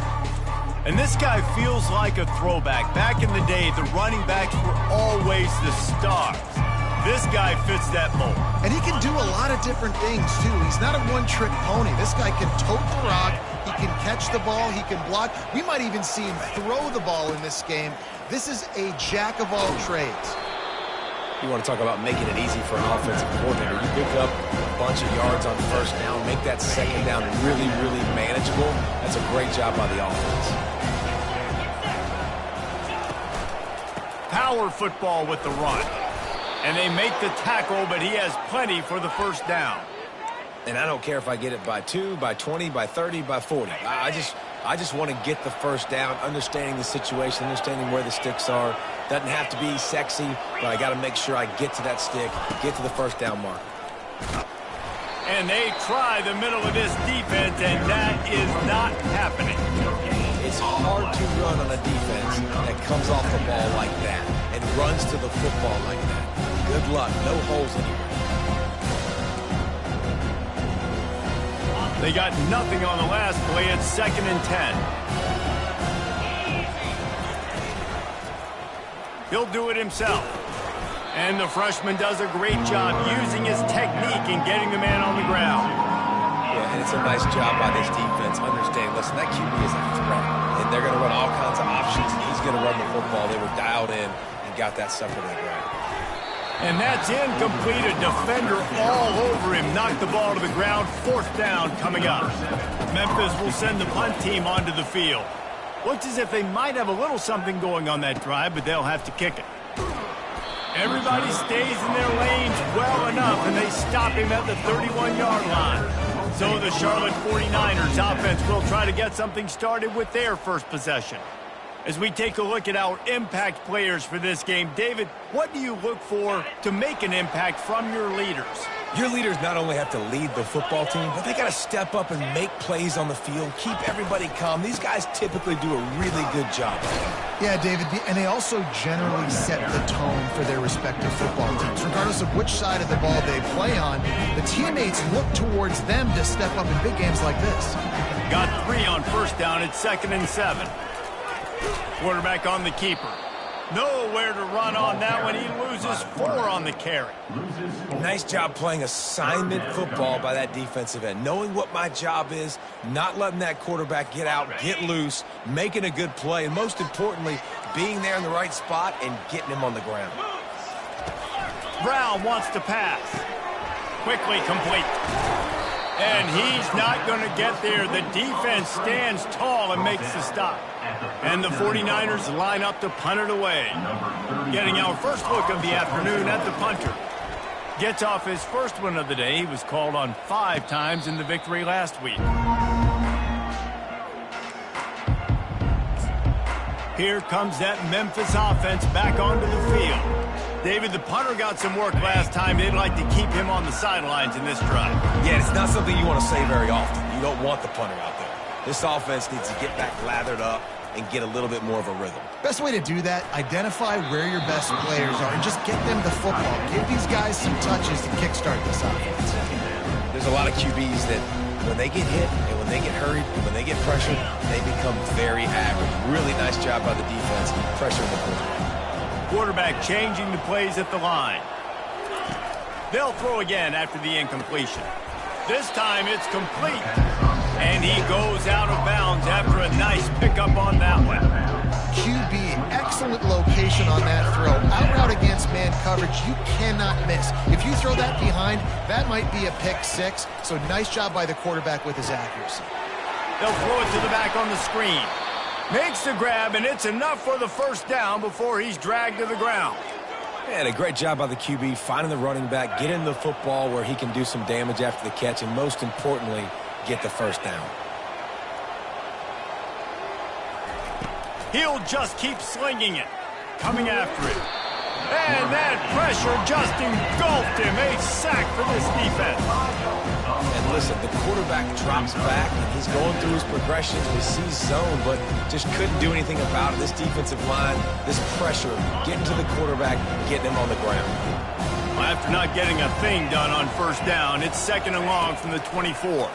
And this guy feels like a throwback. Back in the day, the running backs were always the stars. This guy fits that mold. And he can do a lot of different things, too. He's not a one-trick pony. This guy can tote the rock. He can catch the ball. He can block. We might even see him throw the ball in this game. This is a jack of all trades. You want to talk about making it easy for an offensive coordinator. You pick up a bunch of yards on first down, make that second down really, really manageable. That's a great job by the offense. Power football with the run. And they make the tackle, but he has plenty for the first down. And I don't care if I get it by 2, by 20, by 30, by 40. I just want to get the first down, understanding the situation, understanding where the sticks are. Doesn't have to be sexy, but I got to make sure I get to that stick, get to the first down mark. And they try the middle of this defense, and that is not happening. It's hard to run on a defense that comes off the ball like that and runs to the football like that. Good luck. No holes anywhere. They got nothing on the last play. It's 2nd and 10. He'll do it himself. And the freshman does a great job using his technique and getting the man on the ground. Yeah, and it's a nice job by this defense. Understand, listen, that QB is a threat. And they're going to run all kinds of options, and he's going to run the football. They were dialed in and got that sucker to the ground. And that's incomplete. A defender all over him. Knocked the ball to the ground. 4th down coming up. Memphis will send the punt team onto the field. Looks as if they might have a little something going on that drive, but they'll have to kick it. Everybody stays in their lanes well enough, and they stop him at the 31-yard line. So the Charlotte 49ers offense will try to get something started with their first possession. As we take a look at our impact players for this game, David, what do you look for to make an impact from your leaders? Your leaders not only have to lead the football team, but they got to step up and make plays on the field, keep everybody calm. These guys typically do a really good job. Yeah, David, and they also generally set the tone for their respective football teams. Regardless of which side of the ball they play on, the teammates look towards them to step up in big games like this. Got 3 on first down. It's 2nd and 7. Quarterback on the keeper. Nowhere to run on that one. He loses 4 on the carry. Nice job playing assignment football by that defensive end. Knowing what my job is, not letting that quarterback get out, get loose, making a good play, and most importantly, being there in the right spot and getting him on the ground. Brown wants to pass. Quickly complete. And he's not going to get there. The defense stands tall and makes the stop. And the 49ers line up to punt it away. Getting our first look of the afternoon at the punter. Gets off his first one of the day. He was called on 5 times in the victory last week. Here comes that Memphis offense back onto the field. David, the punter got some work last time. They'd like to keep him on the sidelines in this drive. Yeah, it's not something you want to say very often. You don't want the punter out there. This offense needs to get back lathered up and get a little bit more of a rhythm. Best way to do that, identify where your best players are and just get them the football. Give these guys some touches to kickstart this offense. There's a lot of QBs that when they get hit and when they get hurried and when they get pressured, they become very average. Really nice job by the defense pressuring the quarterback. Quarterback changing the plays at the line. They'll throw again after the incompletion. This time it's complete. And he goes out of bounds after a nice pickup on that one. QB coverage, you cannot miss. If you throw that behind, that might be a pick six. So nice job by the quarterback with his accuracy. They'll throw it to the back on the screen. Makes the grab, and it's enough for the first down before he's dragged to the ground. And a great job by the QB finding the running back, getting the football where he can do some damage after the catch, and most importantly, get the first down. He'll just keep slinging it. Coming after it. And that pressure just engulfed him. A sack for this defense. And listen, the quarterback drops back, and he's going through his progressions. He sees zone, but just couldn't do anything about it. This defensive line, this pressure, getting to the quarterback, getting him on the ground. Well, after not getting a thing done on first down, it's 2nd and long from the 24.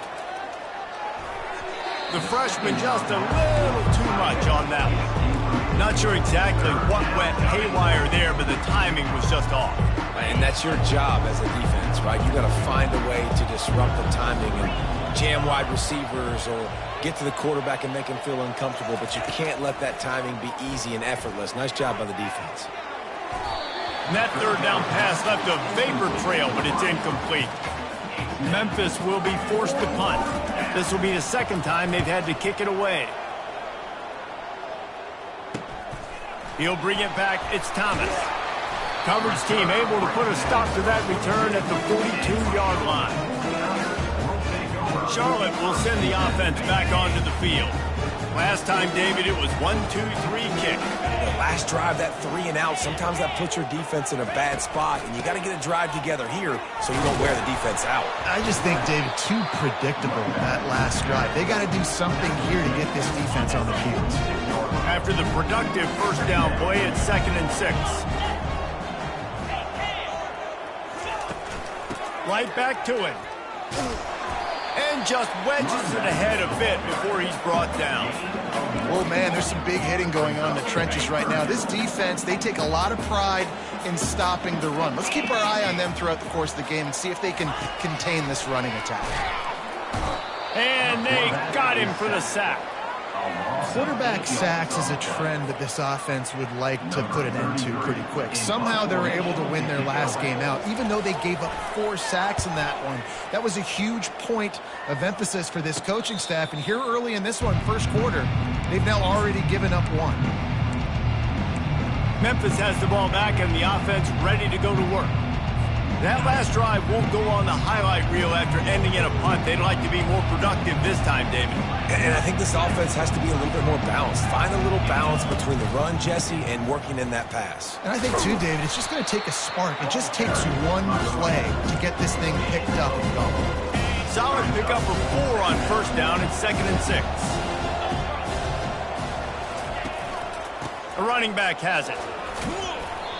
The freshman just a little too much on that one. Not sure exactly what went haywire there, but the timing was just off. And that's your job as a defense, right? You got to find a way to disrupt the timing and jam wide receivers or get to the quarterback and make him feel uncomfortable, but you can't let that timing be easy and effortless. Nice job by the defense. And that third down pass left a vapor trail, but it's incomplete. Memphis will be forced to punt. This will be the second time they've had to kick it away. He'll bring it back. It's Thomas. Coverage team able to put a stop to that return at the 42-yard line. Charlotte will send the offense back onto the field. Last time, David, it was 1-2-3 kick. The last drive, that 3 and out, sometimes that puts your defense in a bad spot, and you got to get a drive together here so you don't wear the defense out. I just think, David, too predictable that last drive. They got to do something here to get this defense on the field. After the productive first down play, it's 2nd and 6. Right back to it. And just wedges it ahead a bit before he's brought down. Oh, man, there's some big hitting going on in the trenches right now. This defense, they take a lot of pride in stopping the run. Let's keep our eye on them throughout the course of the game and see if they can contain this running attack. And they got him for the sack. Quarterback sacks is a trend that this offense would like to put an end to pretty quick. Somehow they were able to win their last game out, even though they gave up 4 sacks in that one. That was a huge point of emphasis for this coaching staff. And here early in this one, first quarter, they've now already given up 1. Memphis has the ball back and the offense ready to go to work. That last drive won't go on the highlight reel after ending in a punt. They'd like to be more productive this time, David. And I think this offense has to be a little bit more balanced. Find a little balance between the run, Jesse, and working in that pass. And I think, too, David, it's just going to take a spark. It just takes one play to get this thing picked up and going. Solid pickup of 4 on first down. It's 2nd and 6. The running back has it.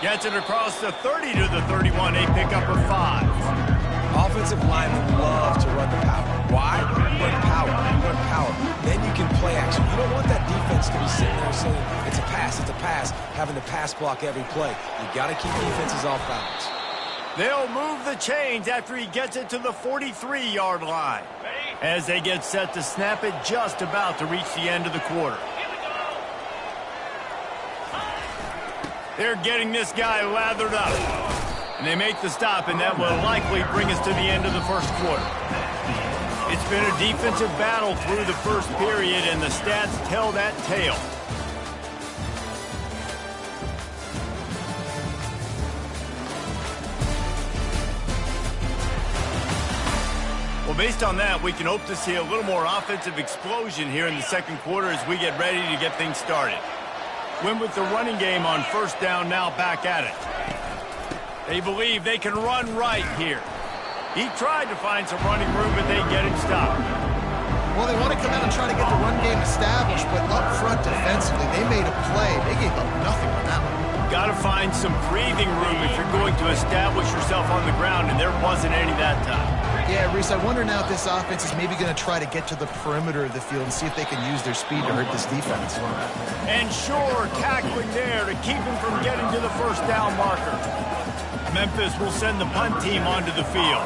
Gets it across the 30 to the 31, a pickup of 5. Offensive linemen love to run the power. Why? You run power. You run power. Then you can play action. You don't want that defense to be sitting there saying, it's a pass, having to pass block every play. You got to keep defenses off balance. They'll move the chains after he gets it to the 43-yard line. As they get set to snap it, just about to reach the end of the quarter. They're getting this guy lathered up. And they make the stop, and that will likely bring us to the end of the first quarter. It's been a defensive battle through the first period, and the stats tell that tale. Well, based on that, we can hope to see a little more offensive explosion here in the second quarter as we get ready to get things started. Win with the running game on first down, now back at it. They believe they can run right here. He tried to find some running room, but they get him stopped. Well, they want to come out and try to get the run game established, but up front defensively, they made a play. They gave up nothing on that one. Got to find some breathing room if you're going to establish yourself on the ground, and there wasn't any that time. Yeah, Reese, I wonder now if this offense is maybe going to try to get to the perimeter of the field and see if they can use their speed to hurt this defense. And sure, tackling there to keep him from getting to the first down marker. Memphis will send the punt team onto the field.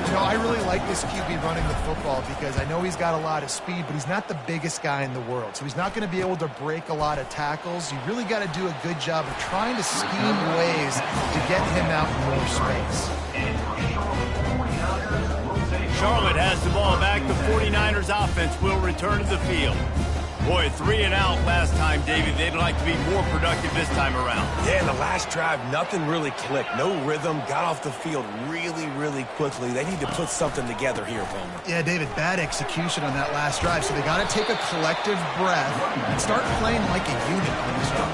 You know, I really like this QB running the football because I know he's got a lot of speed, but he's not the biggest guy in the world. So he's not going to be able to break a lot of tackles. You really got to do a good job of trying to scheme ways to get him out in more space. Charlotte has the ball back. The 49ers offense will return to the field. Boy, 3 and out last time, David. They'd like to be more productive this time around. Yeah, in the last drive, nothing really clicked. No rhythm, got off the field really, really quickly. They need to put something together here, Palmer. Yeah, David, bad execution on that last drive. So they got to take a collective breath and start playing like a unit on this one.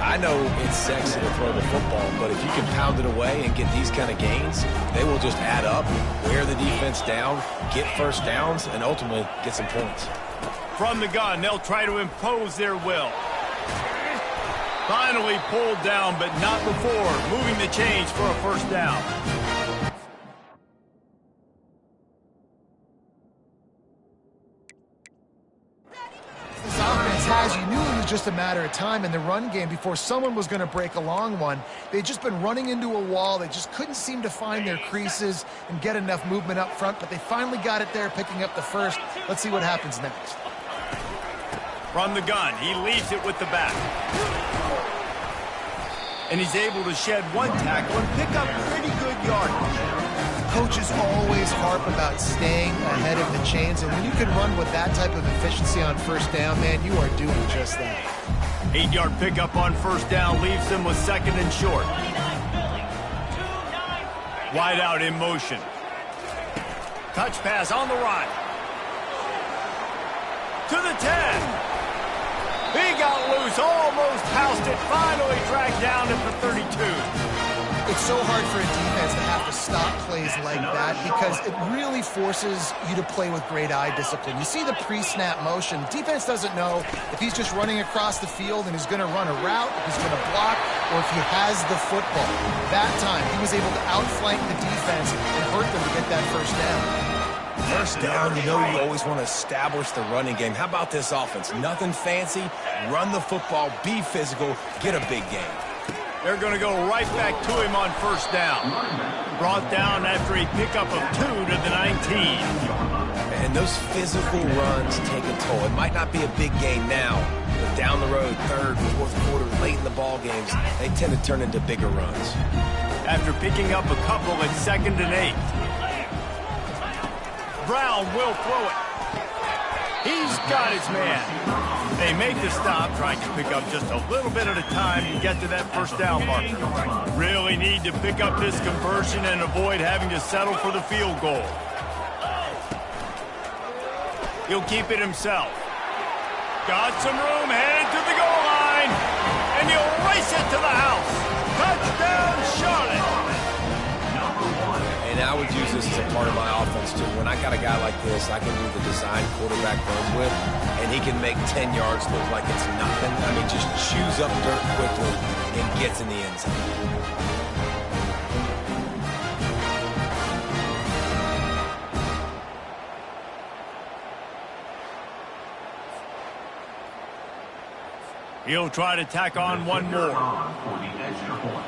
I know it's sexy to throw the football, but if you can pound it away and get these kind of gains, they will just add up, wear the defense down, get first downs, and ultimately get some points. From the gun, they'll try to impose their will. Finally pulled down, but not before moving the chains for a first down. This offense has, you knew it was just a matter of time in the run game before someone was going to break a long one. They'd just been running into a wall. They just couldn't seem to find their creases and get enough movement up front, but they finally got it there, picking up the first. Let's see what happens next. From the gun, he leaves it with the back. And he's able to shed one tackle and pick up pretty good yardage. Coaches always harp about staying ahead of the chains, and when you can run with that type of efficiency on first down, man, you are doing just that. 8-yard pickup on first down leaves them with second and short. Wide out in motion. Touch pass on the run. To the 10. He got loose, almost housed it, finally dragged down at the 32. It's so hard for a defense to have to stop plays like that because it really forces you to play with great eye discipline. You see the pre-snap motion. Defense doesn't know if he's just running across the field and he's going to run a route, if he's going to block, or if he has the football. That time, he was able to outflank the defense and hurt them to get that first down. First down, you know you always want to establish the running game. How about this offense? Nothing fancy. Run the football, be physical, get a big gain. They're going to go right back to him on first down. Brought down after a pickup of 2 to the 19. And those physical runs take a toll. It might not be a big gain now, but down the road, third, fourth quarter, late in the ball games, they tend to turn into bigger runs. After picking up a couple at 2nd and 8. Brown will throw it. He's got his man. They make the stop, trying to pick up just a little bit at a time to get to that first down marker. Really need to pick up this conversion and avoid having to settle for the field goal. He'll keep it himself. Got some room, headed to the goal line, and he'll race it to the house. Touchdown, Charlotte. And I would use this as a part of my offense, too. When I got a guy like this, I can do the design quarterback runs with, and he can make 10 yards look like it's nothing. I mean, just chews up dirt quickly and gets in the end zone. He'll try to tack on one more. For the extra point.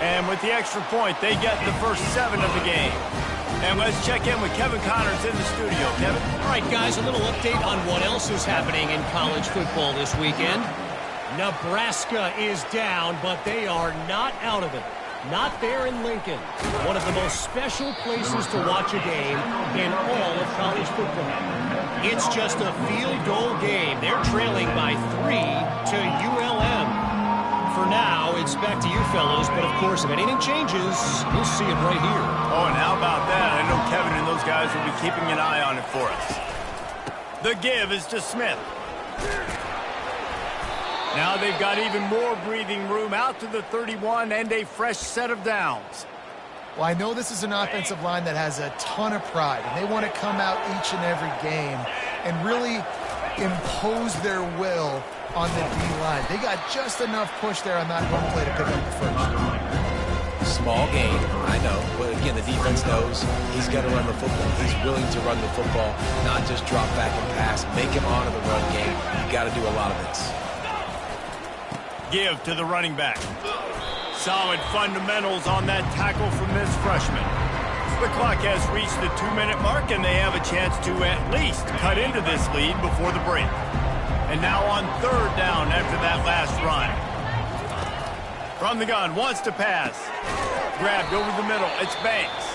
And with the extra point, they get the first 7 of the game. And let's check in with Kevin Connors in the studio. Kevin? All right, guys, a little update on what else is happening in college football this weekend. Nebraska is down, but they are not out of it. Not there in Lincoln, one of the most special places to watch a game in all of college football. It's just a field goal game. They're trailing by 3 to ULM. For now, it's back to you fellows, but of course, if anything changes, you'll see it right here. Oh, and how about that? I know Kevin and those guys will be keeping an eye on it for us. The give is to Smith. Now they've got even more breathing room out to the 31 and a fresh set of downs. Well, I know this is an offensive line that has a ton of pride, and they want to come out each and every game and really impose their will on the D-line. They got just enough push there on that run play to pick up the first. Small gain, I know, but again, the defense knows he's got to run the football. He's willing to run the football, not just drop back and pass, make him honor the run game. You got to do a lot of this. Give to the running back. Solid fundamentals on that tackle from this freshman. The clock has reached the 2-minute mark, and they have a chance to at least cut into this lead before the break. And now on third down after that last run. From the gun, wants to pass. Grabbed over the middle, it's Banks.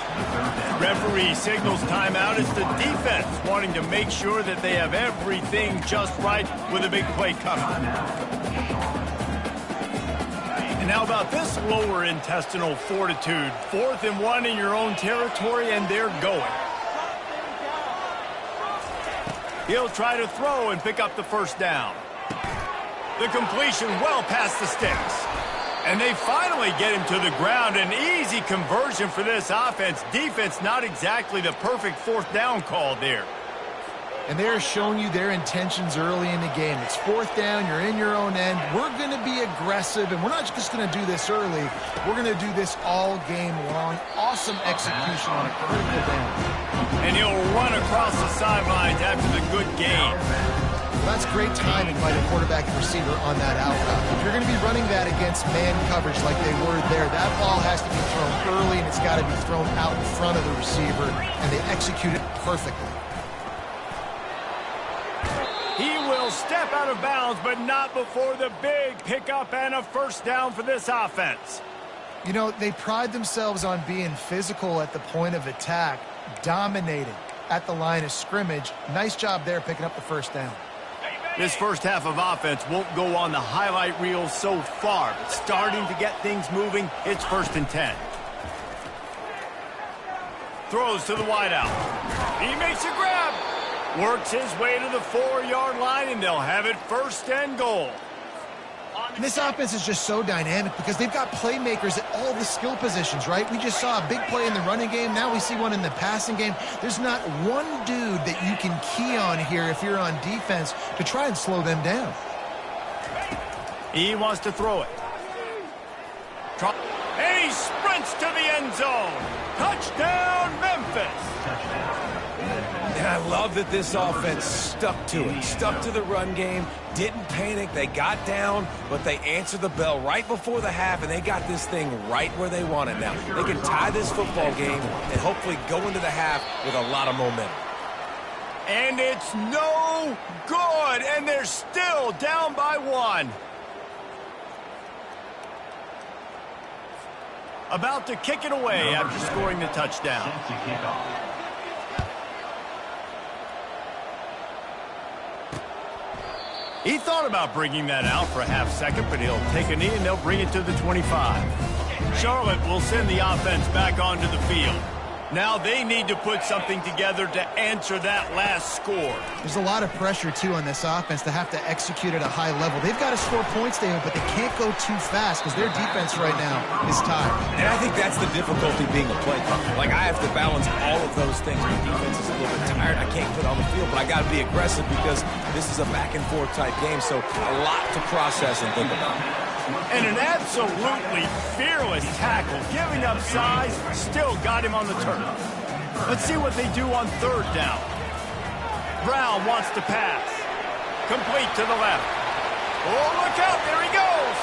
Referee signals timeout. It's the defense wanting to make sure that they have everything just right with a big play coming. And how about this lower intestinal fortitude? 4th and 1 in your own territory, and they're going. He'll try to throw and pick up the first down. The completion well past the sticks. And they finally get him to the ground. An easy conversion for this offense. Defense not exactly the perfect 4th down call there. And they're showing you their intentions early in the game. It's 4th down, you're in your own end. We're going to be aggressive, and we're not just going to do this early. We're going to do this all game long. Awesome execution on a critical down. And he'll run across the sidelines after the good game. Well, that's great timing by the quarterback and receiver on that out route. If you're going to be running that against man coverage like they were there, that ball has to be thrown early, and it's got to be thrown out in front of the receiver, and they execute it perfectly. He will step out of bounds, but not before the big pickup and a first down for this offense. You know, they pride themselves on being physical at the point of attack, dominating at the line of scrimmage. Nice job there picking up the first down. This first half of offense won't go on the highlight reel so far, but starting to get things moving. It's 1st and 10. Throws to the wideout. He makes a grab. Works his way to the 4-yard line, and they'll have it 1st and goal. And this offense is just so dynamic because they've got playmakers at all the skill positions, right? We just saw a big play in the running game. Now we see one in the passing game. There's not one dude that you can key on here if you're on defense to try and slow them down. He wants to throw it. And he sprints to the end zone. Touchdown, Memphis. And I love that this offense stuck to it, stuck to the run game, didn't panic. They got down, but they answered the bell right before the half, and they got this thing right where they want it now. They can tie this football game and hopefully go into the half with a lot of momentum. And it's no good, and they're still down by 1. About to kick it away after scoring the touchdown. He thought about bringing that out for a half second, but he'll take a knee and they'll bring it to the 25. Charlotte will send the offense back onto the field. Now they need to put something together to answer that last score. There's a lot of pressure, too, on this offense to have to execute at a high level. They've got to score points, David, but they can't go too fast because their defense right now is tired. And I think that's the difficulty being a play caller. Like, I have to balance all of those things. My defense is a little bit tired. I can't put on the field, but I got to be aggressive because this is a back-and-forth type game, so a lot to process and think about. And an absolutely fearless tackle, giving up size, still got him on the turf. Let's see what they do on 3rd down. Brown wants to pass. Complete to the left. Oh, look out, there he goes.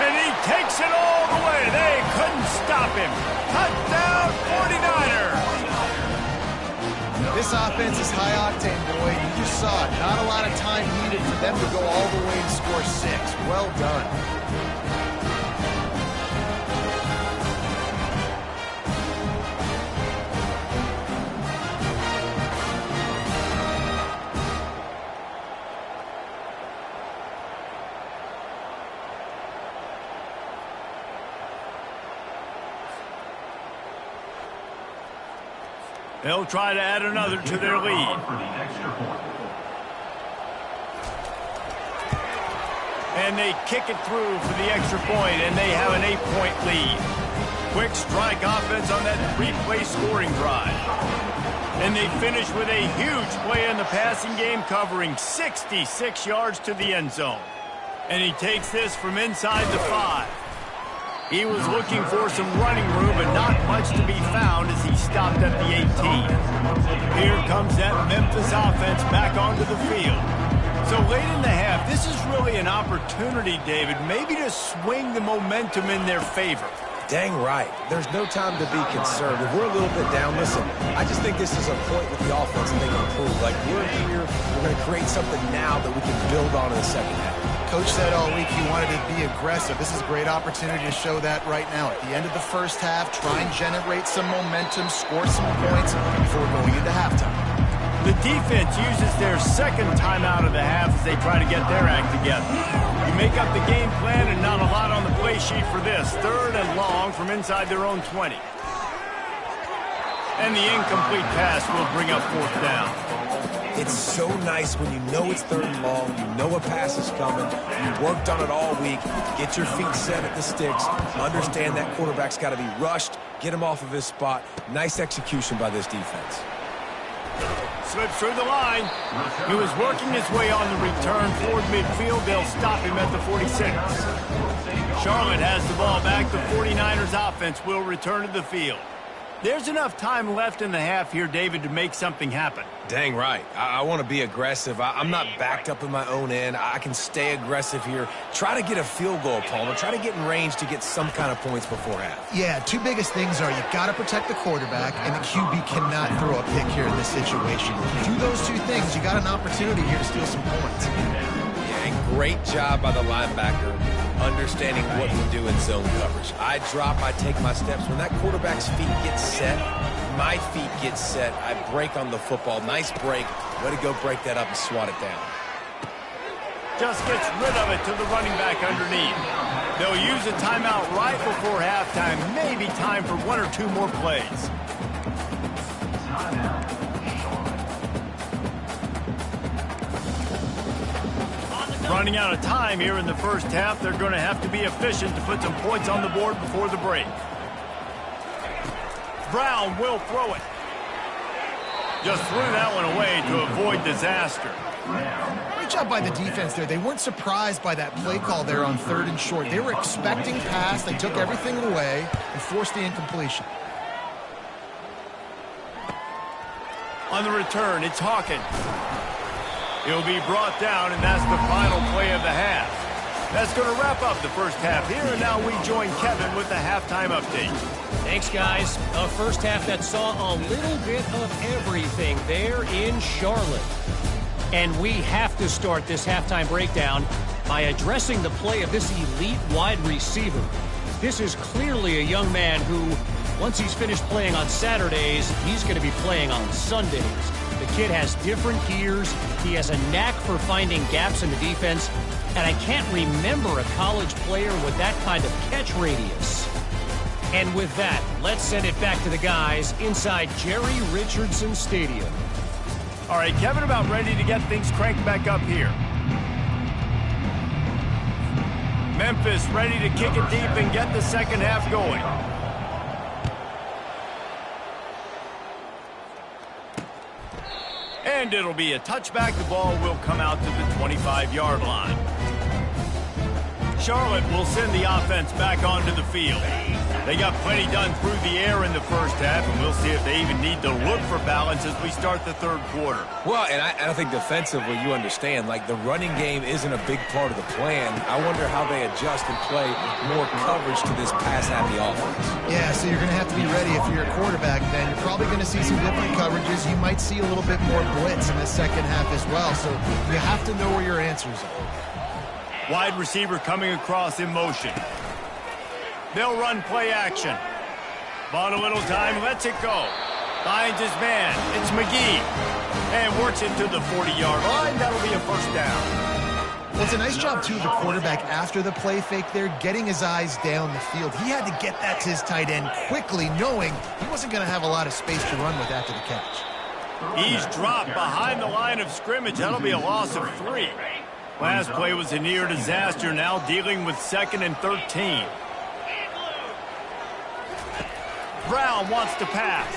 And he takes it all the way. They couldn't stop him. Touchdown, 49ers. This offense is high octane, boy. You just saw it. Not a lot of time needed for them to go all the way and score 6. Well done. They'll try to add another to their lead. And they kick it through for the extra point, and they have an 8-point lead. Quick strike offense on that 3-play scoring drive. And they finish with a huge play in the passing game, covering 66 yards to the end zone. And he takes this from inside the 5. He was looking for some running room, but not much to be found as he stopped at the 18. Here comes that Memphis offense back onto the field. So late in the half, this is really an opportunity, David, maybe to swing the momentum in their favor. Dang right. There's no time to be concerned. If we're a little bit down, listen, I just think this is a point with the offense that they can improve. Like, we're here, we're going to create something now that we can build on in the second half. Coach said all week he wanted to be aggressive. This is a great opportunity to show that right now. At the end of the first half, try and generate some momentum, score some points before going into halftime. The defense uses their second timeout of the half as they try to get their act together. You make up the game plan and not a lot on the play sheet for this. 3rd and long from inside their own 20. And the incomplete pass will bring up 4th down. It's so nice when you know it's 3rd and long, you know a pass is coming, you worked on it all week, get your feet set at the sticks, understand that quarterback's got to be rushed, get him off of his spot. Nice execution by this defense. Slips through the line. He was working his way on the return toward midfield. They'll stop him at the 46. Charlotte has the ball back. The 49ers offense will return to the field. There's enough time left in the half here, David, to make something happen. Dang right. I want to be aggressive. I'm not backed up in my own end. I can stay aggressive here. Try to get a field goal, Palmer. Try to get in range to get some kind of points before half. Yeah, 2 biggest things are you got to protect the quarterback, and the QB cannot throw a pick here in this situation. If you do those 2 things, you got an opportunity here to steal some points. Yeah, and great job by the linebacker understanding what to do in zone coverage. I drop, I take my steps. When that quarterback's feet get set, my feet get set, I break on the football. Nice break. Way to go break that up and swat it down. Just gets rid of it to the running back underneath. They'll use a timeout right before halftime. Maybe time for 1 or 2 more plays. Running out of time here in the first half. They're going to have to be efficient to put some points on the board before the break. Brown will throw it. Just threw that one away to avoid disaster. Great job by the defense there. They weren't surprised by that play call there on 3rd and short. They were expecting pass. They took everything away and forced the incompletion. On the return, it's Hawkins. He'll be brought down, and that's the final play of the half. That's going to wrap up the first half here, and now we join Kevin with the halftime update. Thanks, guys. A first half that saw a little bit of everything there in Charlotte. And we have to start this halftime breakdown by addressing the play of this elite wide receiver. This is clearly a young man who, once he's finished playing on Saturdays, he's going to be playing on Sundays. The kid has different gears. He has a knack for finding gaps in the defense. And I can't remember a college player with that kind of catch radius. And with that, let's send it back to the guys inside Jerry Richardson Stadium. All right, Kevin, about ready to get things cranked back up here. Memphis ready to kick it deep and get the second half going. And it'll be a touchback. The ball will come out to the 25-yard line. Charlotte will send the offense back onto the field. They got plenty done through the air in the first half, and we'll see if they even need to look for balance as we start the 3rd quarter. Well, and I think defensively, you understand, like, the running game isn't a big part of the plan. I wonder how they adjust and play more coverage to this pass-happy offense. Yeah, so you're going to have to be ready if you're a quarterback then. You're probably going to see some different coverages. You might see a little bit more blitz in the second half as well, so you have to know where your answers are. Wide receiver coming across in motion. They'll run play action. Bought a little time, lets it go. Finds his man. It's McGee. And works it to the 40-yard line. That'll be a first down. Well, it's a nice job, too, of the quarterback after the play fake there, getting his eyes down the field. He had to get that to his tight end quickly, knowing he wasn't going to have a lot of space to run with after the catch. He's dropped behind the line of scrimmage. That'll be a loss of 3. Last play was a near disaster, now dealing with 2nd and 13. Brown wants to pass.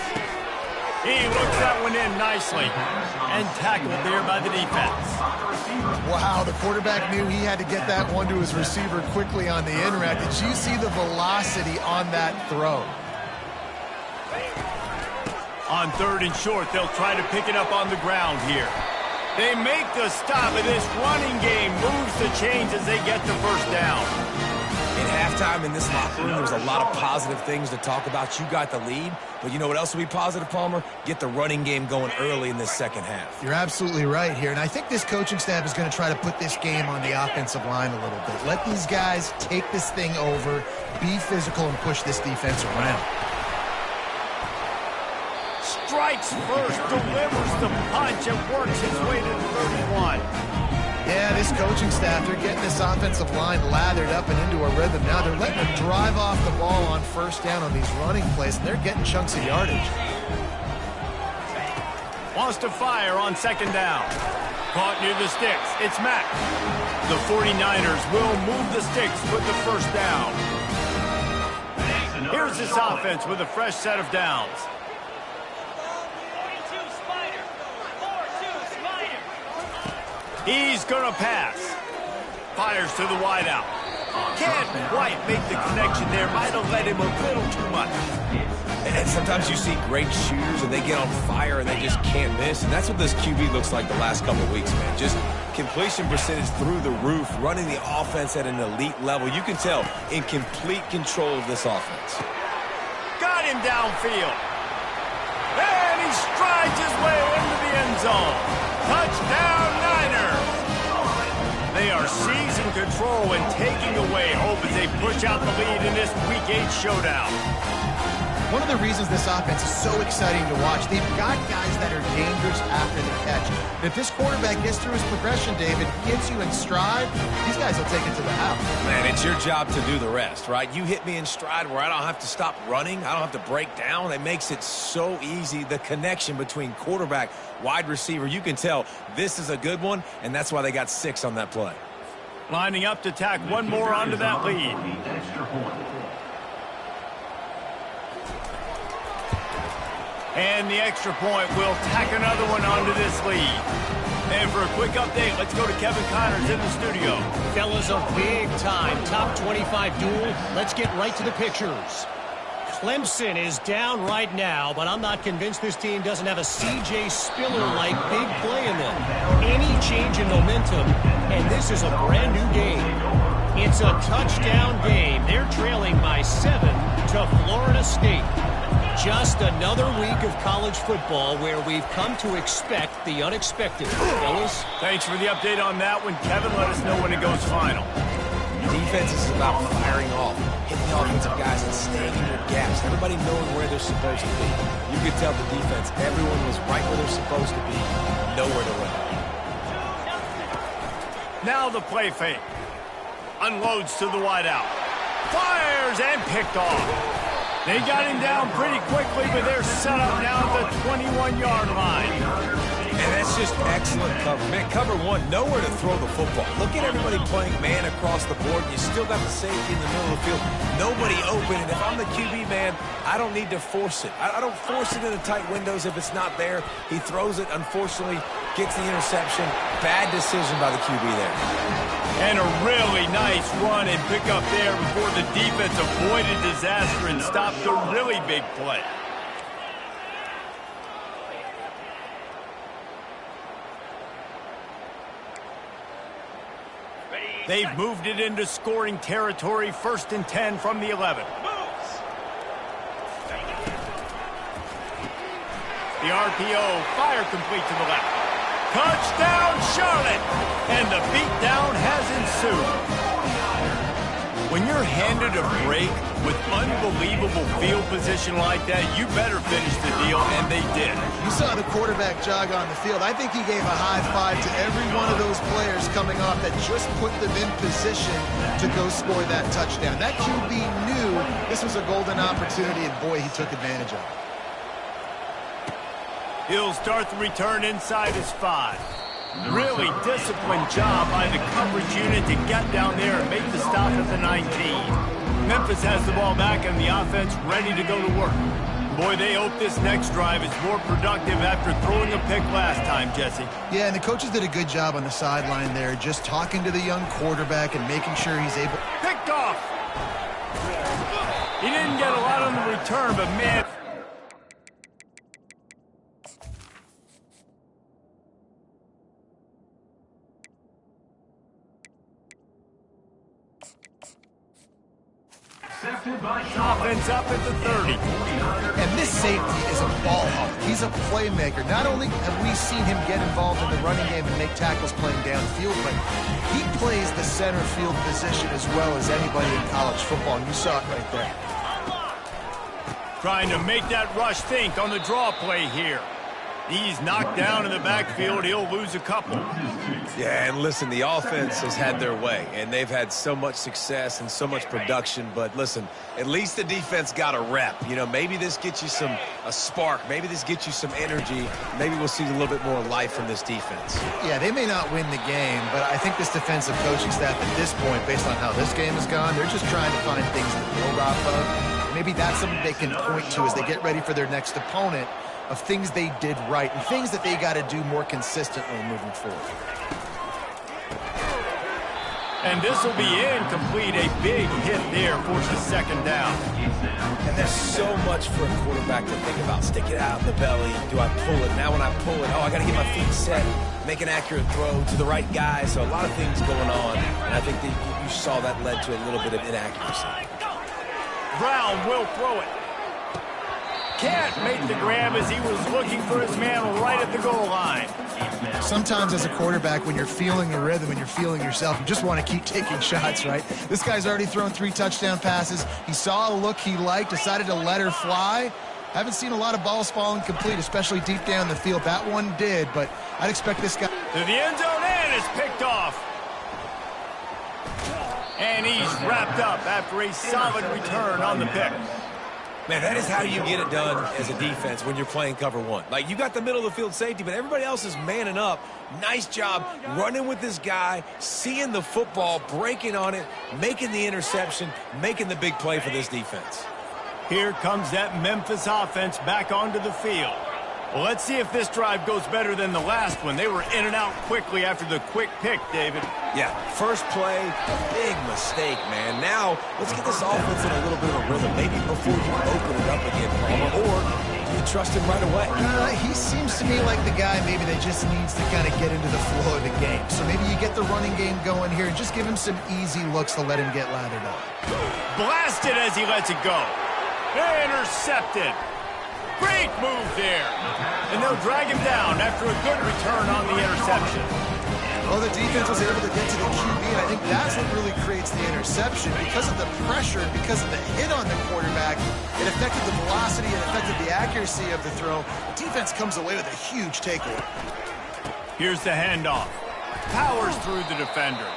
He looks that one in nicely and tackled there by the defense. Wow, the quarterback knew he had to get that one to his receiver quickly on the in route. Did you see the velocity on that throw? On 3rd and short, they'll try to pick it up on the ground here. They make the stop, and this running game moves the chains as they get the first down. In halftime in this locker room, there's a lot of positive things to talk about. You got the lead, but you know what else will be positive, Palmer? Get the running game going early in this second half. You're absolutely right here, and I think this coaching staff is going to try to put this game on the offensive line a little bit. Let these guys take this thing over, be physical, and push this defense around. Strikes first, delivers the punch, and works his way to the 31. Yeah, this coaching staff, they're getting this offensive line lathered up and into a rhythm now. They're letting them drive off the ball on first down on these running plays, and they're getting chunks of yardage. Wants to fire on second down. Caught near the sticks. It's Mack. The 49ers will move the sticks with the first down. Here's this offense with a fresh set of downs. He's going to pass. Fires to the wideout. Can't quite make the connection there. Might have let him a little too much. And sometimes you see great shooters, and they get on fire, and they just can't miss. And that's what this QB looks like the last couple of weeks, man. Just completion percentage through the roof, running the offense at an elite level. You can tell in complete control of this offense. Got him downfield. And he strides his way into the end zone. Touchdown, Niners! They are seizing control and taking away hope as they push out the lead in this Week 8 showdown. One of the reasons this offense is so exciting to watch, they've got guys that are dangerous after the catch. And if this quarterback gets through his progression, David, gets you in stride, these guys will take it to the house. Man, it's your job to do the rest, right? You hit me in stride where I don't have to stop running. I don't have to break down. It makes it so easy, the connection between quarterback, wide receiver. You can tell this is a good one, and that's why they got 6 on that play. Lining up to tack one more onto that lead. And the extra point will tack another one onto this lead. And for a quick update, let's go to Kevin Connors in the studio. Fellas, a big-time top 25 duel. Let's get right to the pictures. Clemson is down right now, but I'm not convinced this team doesn't have a C.J. Spiller-like big play in them. Any change in momentum, and this is a brand-new game. It's a touchdown game. They're trailing by 7 to Florida State. Just another week of college football where we've come to expect the unexpected. Fellas? Thanks for the update on that one. Kevin, let us know when it goes final. Defense is about firing off, hitting the offensive guys and staying in their gaps. Everybody knowing where they're supposed to be. You could tell the defense, everyone was right where they're supposed to be, nowhere to run. Now the play fake. Unloads to the wideout. Fires and picked off. They got him down pretty quickly, but they're set up now at the 21-yard line. And that's just excellent cover. Man, cover one, nowhere to throw the football. Look at everybody playing man across the board. You still got the safety in the middle of the field. Nobody open. And if I'm the QB, man, I don't need to force it. I don't force it into tight windows if it's not there. He throws it, unfortunately, gets the interception. Bad decision by the QB there. And a really nice run and pick up there before the defense avoided disaster and stopped a really big play. They've moved it into scoring territory, 1st and 10 from the 11. The RPO, fire complete to the left. Touchdown, Charlotte! And the beatdown has ensued. When you're handed a break with unbelievable field position like that, you better finish the deal, and they did. You saw the quarterback jog on the field. I think he gave a high five to every one of those players coming off that just put them in position to go score that touchdown. That QB knew this was a golden opportunity, and boy, he took advantage of it. He'll start the return inside his 5. Really disciplined job by the coverage unit to get down there and make the stop at the 19. Memphis has the ball back and the offense ready to go to work. Boy, they hope this next drive is more productive after throwing a pick last time, Jesse. Yeah, and the coaches did a good job on the sideline there, just talking to the young quarterback and making sure he's able... Picked off! He didn't get a lot on the return, but man... Offense up at the 30. And this safety is a ball hawk. He's a playmaker. Not only have we seen him get involved in the running game and make tackles playing downfield, but he plays the center field position as well as anybody in college football, and you saw it right there. Trying to make that rush think on the draw play here. He's knocked down in the backfield. He'll lose a couple. Yeah, and listen, the offense has had their way, and they've had so much success and so much production. But listen, at least the defense got a rep. You know, maybe this gets you a spark. Maybe this gets you some energy. Maybe we'll see a little bit more life from this defense. Yeah, they may not win the game, but I think this defensive coaching staff at this point, based on how this game has gone, they're just trying to find things to build off of. Maybe that's something they can point to as they get ready for their next opponent, of things they did right and things that they got to do more consistently moving forward. And this will be incomplete. A big hit there forces second down. And there's so much for a quarterback to think about. Stick it out in the belly. Do I pull it? Now when I pull it, I got to get my feet set, make an accurate throw to the right guy. So a lot of things going on. And I think that you saw that led to a little bit of inaccuracy. Brown will throw it. Can't make the grab as he was looking for his man right at the goal line. Sometimes as a quarterback, when you're feeling the rhythm and you're feeling yourself, you just want to keep taking shots, right? This guy's already thrown 3 touchdown passes. He saw a look he liked, decided to let her fly. Haven't seen a lot of balls falling complete, especially deep down the field. That one did, but I'd expect this guy... To the end zone and is picked off. And he's wrapped up after a solid return on the pick. Man, that is how you get it done as a defense when you're playing cover one. Like, you got the middle of the field safety, but everybody else is manning up. Nice job running with this guy, seeing the football, breaking on it, making the interception, making the big play for this defense. Here comes that Memphis offense back onto the field. Well, let's see if this drive goes better than the last one. They were in and out quickly after the quick pick, David. Yeah, first play, big mistake, man. Now, let's get this offense in a little bit of a rhythm. Maybe before you open it up again, Palmer, or do you trust him right away? He seems to me like the guy maybe that just needs to kind of get into the flow of the game. So maybe you get the running game going here and just give him some easy looks to let him get lathered up. Blasted as he lets it go. Intercepted. Great move there. And they'll drag him down after a good return on the interception. Well, the defense was able to get to the QB, and I think that's what really creates the interception. Because of the pressure and because of the hit on the quarterback, it affected the velocity, it affected the accuracy of the throw. The defense comes away with a huge takeaway. Here's the handoff. Powers through the defender.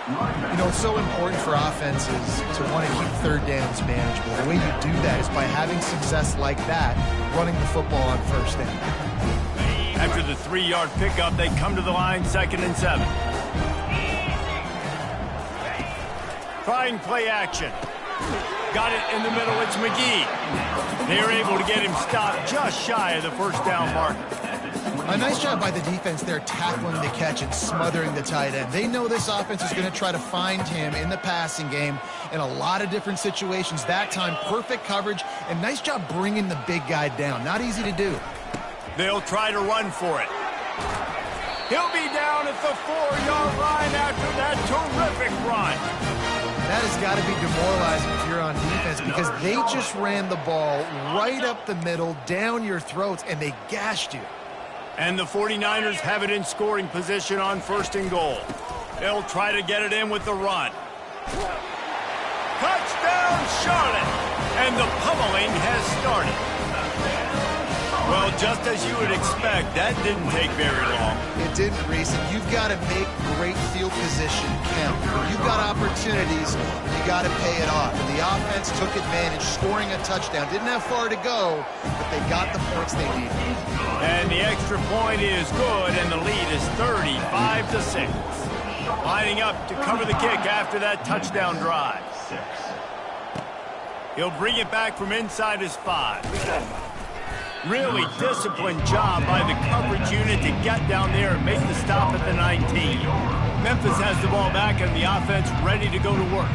You know, it's so important for offenses to want to keep third downs manageable. The way you do that is by having success like that, running the football on first down. After the 3-yard pickup, they come to the line, 2nd and 7. Trying play action. Got it in the middle, it's McGee. They're able to get him stopped just shy of the first down marker. A nice job by the defense there tackling the catch and smothering the tight end. They know this offense is going to try to find him in the passing game in a lot of different situations. That time, perfect coverage, and nice job bringing the big guy down. Not easy to do. They'll try to run for it. He'll be down at the 4-yard line after that terrific run. That has got to be demoralizing if you're on defense because they just ran the ball right up the middle, down your throats, and they gashed you. And the 49ers have it in scoring position on 1st and goal. They'll try to get it in with the run. Touchdown, Charlotte! And the pummeling has started. Well, just as you would expect, that didn't take very long. It didn't, Reese. And you've got to make great field position count. When you've got opportunities, you got to pay it off. And the offense took advantage, scoring a touchdown. Didn't have far to go, but they got the points they needed. And the extra point is good, and the lead is 35-6. Lining up to cover the kick after that touchdown drive. He'll bring it back from inside his 5. Really disciplined job by the coverage unit to get down there and make the stop at the 19. Memphis has the ball back and the offense ready to go to work.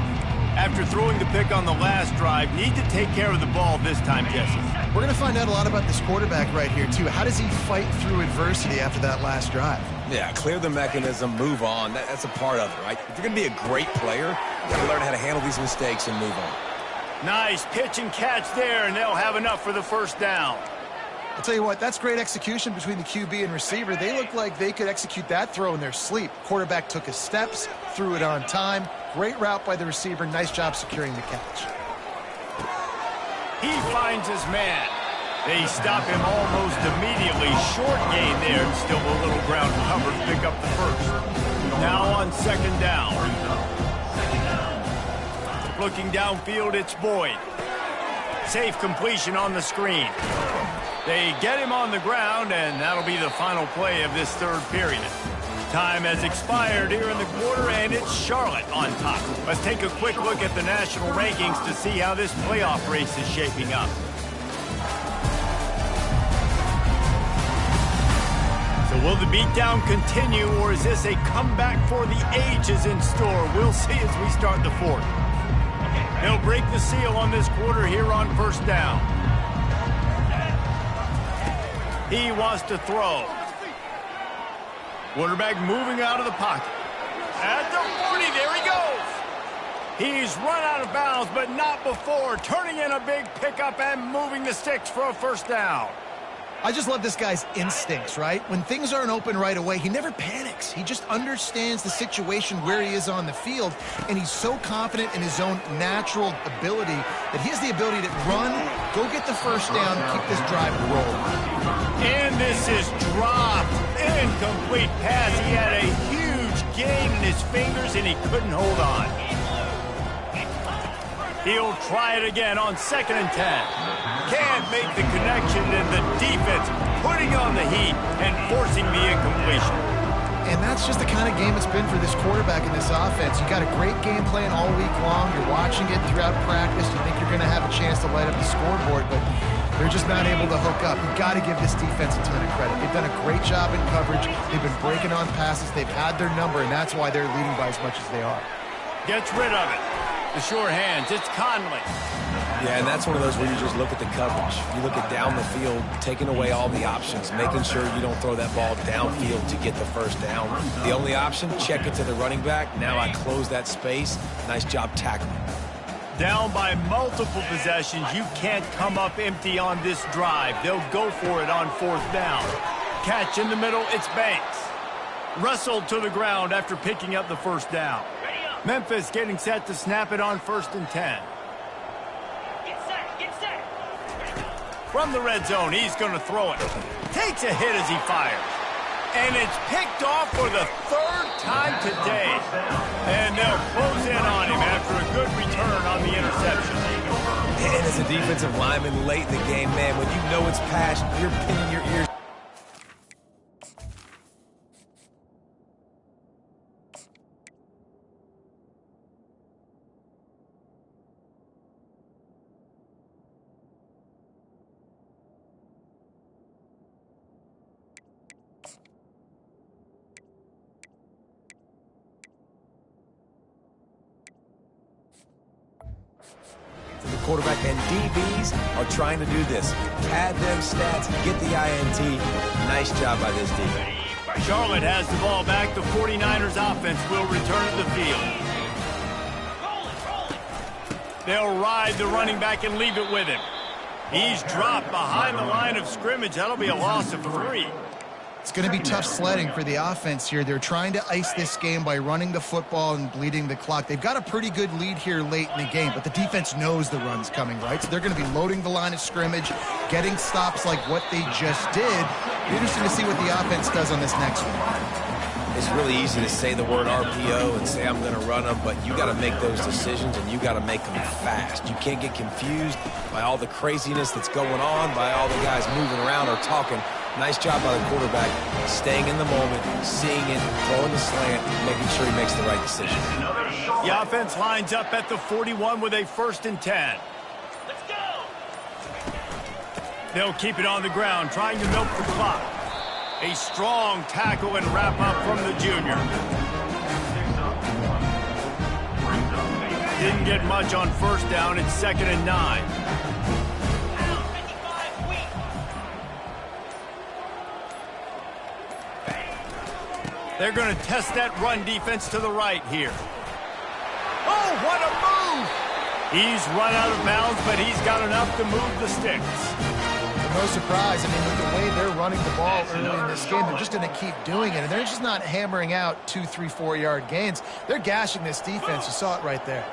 After throwing the pick on the last drive, need to take care of the ball this time, Jesse. We're going to find out a lot about this quarterback right here, too. How does he fight through adversity after that last drive? Yeah, clear the mechanism, move on. That's a part of it, right? If you're going to be a great player, you got to learn how to handle these mistakes and move on. Nice pitch and catch there, and they'll have enough for the first down. I'll tell you what, that's great execution between the QB and receiver. They look like they could execute that throw in their sleep. Quarterback took his steps, threw it on time. Great route by the receiver. Nice job securing the catch. He finds his man. They stop him almost immediately. Short gain there, and still a little ground cover to pick up the first. Now on second down. Looking downfield, it's Boyd. Safe completion on the screen. They get him on the ground, and that'll be the final play of this third period. Time has expired here in the quarter, and it's Charlotte on top. Let's take a quick look at the national rankings to see how this playoff race is shaping up. So will the beatdown continue, or is this a comeback for the ages in store? We'll see as we start the fourth. They'll break the seal on this quarter here on first down. He wants to throw. Quarterback moving out of the pocket. At the 40, there he goes. He's run out of bounds, but not before. Turning in a big pickup and moving the sticks for a first down. I just love this guy's instincts, right? When things aren't open right away, he never panics. He just understands the situation where he is on the field, and he's so confident in his own natural ability that he has the ability to run, go get the first down, keep this drive rolling. And this is dropped. Incomplete pass. He had a huge gain in his fingers, and he couldn't hold on. He'll try it again on 2nd and 10. Can't make the connection, and the defense putting on the heat and forcing the incompletion. And that's just the kind of game it's been for this quarterback in this offense. You got a great game plan all week long. You're watching it throughout practice. You think you're going to have a chance to light up the scoreboard, but they're just not able to hook up. You've got to give this defense a ton of credit. They've done a great job in coverage. They've been breaking on passes. They've had their number, and that's why they're leading by as much as they are. Gets rid of it. The sure hands, it's Conley. Yeah, and that's one of those where you just look at the coverage. You look at down the field, taking away all the options, making sure you don't throw that ball downfield to get the first down. The only option, check it to the running back. Now I close that space. Nice job tackling. Down by multiple possessions, you can't come up empty on this drive. They'll go for it on 4th down. Catch in the middle, it's Banks. Wrestled to the ground after picking up the first down. Memphis getting set to snap it on 1st and 10. Get set. From the red zone, he's going to throw it. Takes a hit as he fires. And it's picked off for the 3rd time today. And they'll close in on him after a good return on the interception. And as a defensive lineman late in the game, man, when you know it's passed, you're pinning your ears. Quarterback and DBs are trying to do this. Pad them stats, get the INT. Nice job by this defense. Charlotte has the ball back. The 49ers offense will return to the field. They'll ride the running back and leave it with him. He's dropped behind the line of scrimmage. That'll be a loss of 3. It's going to be tough sledding for the offense here. They're trying to ice this game by running the football and bleeding the clock. They've got a pretty good lead here late in the game, but the defense knows the run's coming, right? So they're going to be loading the line of scrimmage, getting stops like what they just did. Interesting to see what the offense does on this next one. It's really easy to say the word RPO and say I'm going to run them, but you got to make those decisions and you got to make them fast. You can't get confused by all the craziness that's going on, by all the guys moving around or talking. Nice job by the quarterback, staying in the moment, seeing it, throwing the slant, making sure he makes the right decision. The offense lines up at the 41 with a 1st and 10. Let's go! They'll keep it on the ground, trying to milk the clock. A strong tackle and wrap up from the junior. Didn't get much on 1st down. It's 2nd and 9. They're going to test that run defense to the right here. Oh, what a move! He's run out of bounds, but he's got enough to move the sticks. No surprise. I mean, with the way they're running the ball early in this game, they're just going to keep doing it. And they're just not hammering out 2, 3, 4-yard gains. They're gashing this defense. You saw it right there.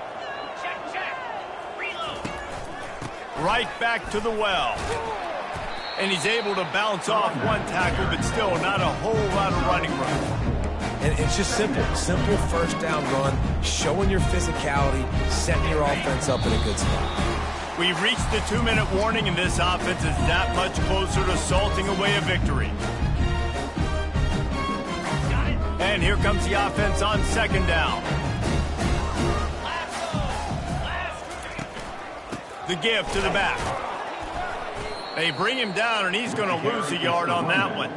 Right back to the well. And he's able to bounce off one tackle, but still not a whole lot of running room. And it's just simple first down run, showing your physicality, setting your offense up in a good spot. We've reached the 2-minute warning, and this offense is that much closer to salting away a victory. And here comes the offense on second down. The give to the back. They bring him down, and he's going to lose a yard on that one.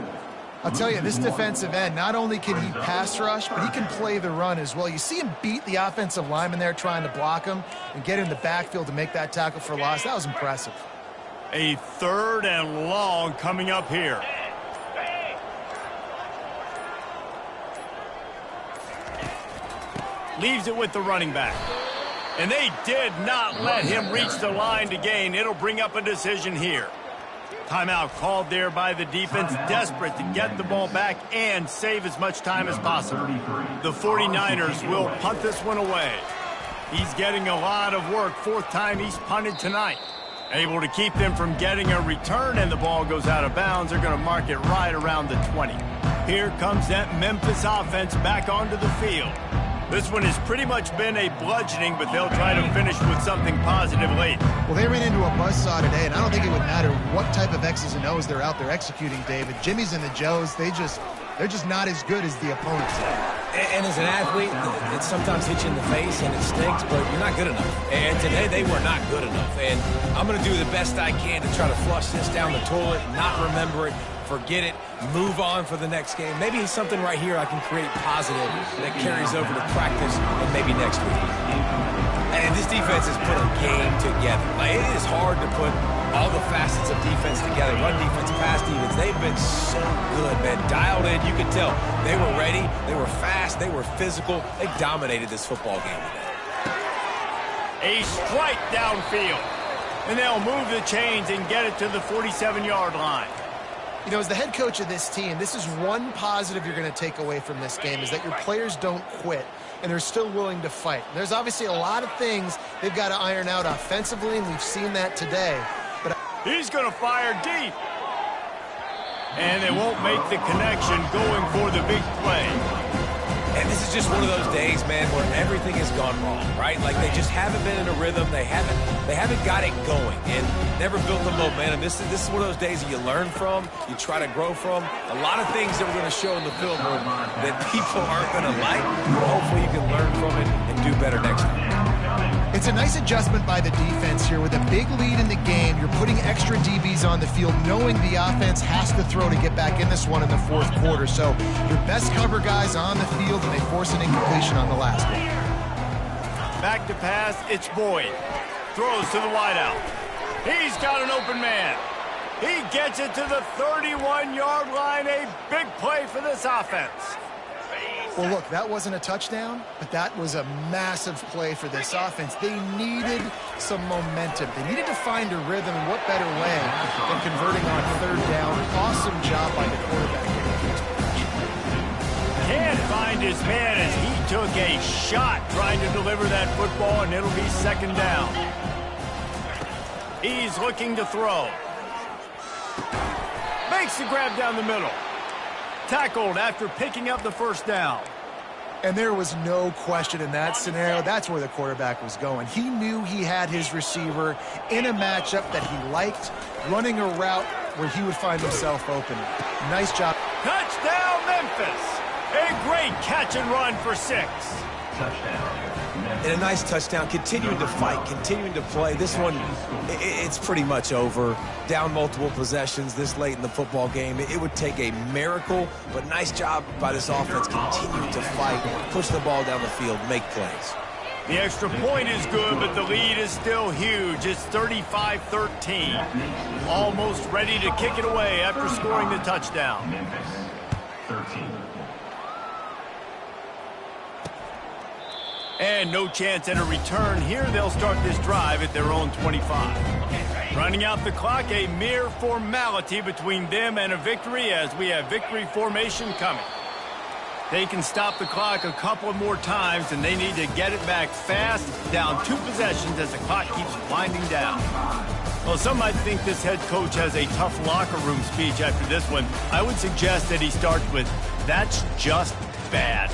I'll tell you, this defensive end, not only can he pass rush, but he can play the run as well. You see him beat the offensive lineman there trying to block him and get in the backfield to make that tackle for loss. That was impressive. A 3rd and long coming up here. Leaves it with the running back. And they did not let him reach the line to gain. It'll bring up a decision here. Timeout called there by the defense, desperate to get the ball back and save as much time as possible. The 49ers will punt this one away. He's getting a lot of work. 4th time he's punted tonight. Able to keep them from getting a return, and the ball goes out of bounds. They're going to mark it right around the 20. Here comes that Memphis offense back onto the field. This one has pretty much been a bludgeoning, but they'll try to finish with something positive late. Well, they ran into a buzzsaw today, and I don't think it would matter what type of X's and O's they're out there executing, David. Jimmy's and the Joes, they're just not as good as the opponents. And as an athlete, it sometimes hits you in the face and it stinks, but you're not good enough. And today they were not good enough. And I'm going to do the best I can to try to flush this down the toilet, not remember it, forget it, move on for the next game. Maybe something right here I can create positive that carries over to practice and maybe next week. And this defense has put a game together. Like, it is hard to put all the facets of defense together. Run defense, pass defense. They've been so good, man. Dialed in. You could tell they were ready. They were fast. They were physical. They dominated this football game today. A strike downfield. And they'll move the chains and get it to the 47-yard line. You know, as the head coach of this team, this is one positive you're going to take away from this game, is that your players don't quit, and they're still willing to fight. There's obviously a lot of things they've got to iron out offensively, and we've seen that today. But he's going to fire deep. And they won't make the connection going for the big play. And this is just one of those days, man, where everything has gone wrong, right? Like, they just haven't been in a rhythm. They haven't got it going and never built the momentum. This is one of those days that you learn from, you try to grow from. A lot of things that we're going to show in the film room that people aren't going to like. Hopefully you can learn from it and do better next time. it's a nice adjustment by the defense here. With a big lead in the game, you're putting extra DBs on the field, knowing the offense has to throw to get back in this one in the fourth quarter. So your best cover guys on the field, and they force an incompletion on the last one. Back to pass, it's Boyd. Throws to the wideout. He's got an open man. He gets it to the 31-yard line. A big play for this offense. Well, look, that wasn't a touchdown, but that was a massive play for this offense. They needed some momentum. They needed to find a rhythm, and what better way than converting on third down. Awesome job by the quarterback. Can't find his man as he took a shot trying to deliver that football, and it'll be second down. He's looking to throw. Makes the grab down the middle. Tackled after picking up the first down. And there was no question in that scenario. That's where the quarterback was going. He knew he had his receiver in a matchup that he liked, running a route where he would find himself open. Nice job. Touchdown, Memphis. A great catch and run for 6. Touchdown. And a nice touchdown, continuing to fight, continuing to play. This one, it's pretty much over. Down multiple possessions this late in the football game. It would take a miracle, but nice job by this offense continuing to fight, push the ball down the field, make plays. The extra point is good, but the lead is still huge. It's 35-13. Almost ready to kick it away after scoring the touchdown. Memphis 13. And And no chance at a return here. They'll start this drive at their own 25. Running out the clock, a mere formality between them and a victory as we have victory formation coming. They can stop the clock a couple more times, and they need to get it back fast, down 2 possessions as the clock keeps winding down. Well, some might think this head coach has a tough locker room speech after this one. I would suggest that he starts with, "That's just bad."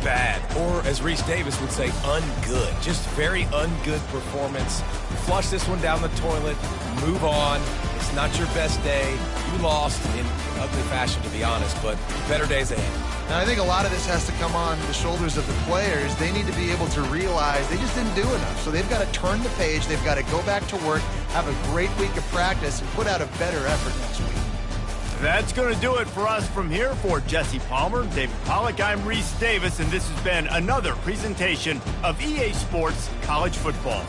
Bad, or as Reese Davis would say, ungood. Just very ungood performance. Flush this one down the toilet, move on. It's not your best day. You lost in ugly fashion, to be honest, but better days ahead. Now, I think a lot of this has to come on the shoulders of the players. They need to be able to realize they just didn't do enough. So they've got to turn the page. They've got to go back to work, have a great week of practice, and put out a better effort next week. That's going to do it for us from here. For Jesse Palmer, David Pollack, I'm Reese Davis, and this has been another presentation of EA Sports College Football.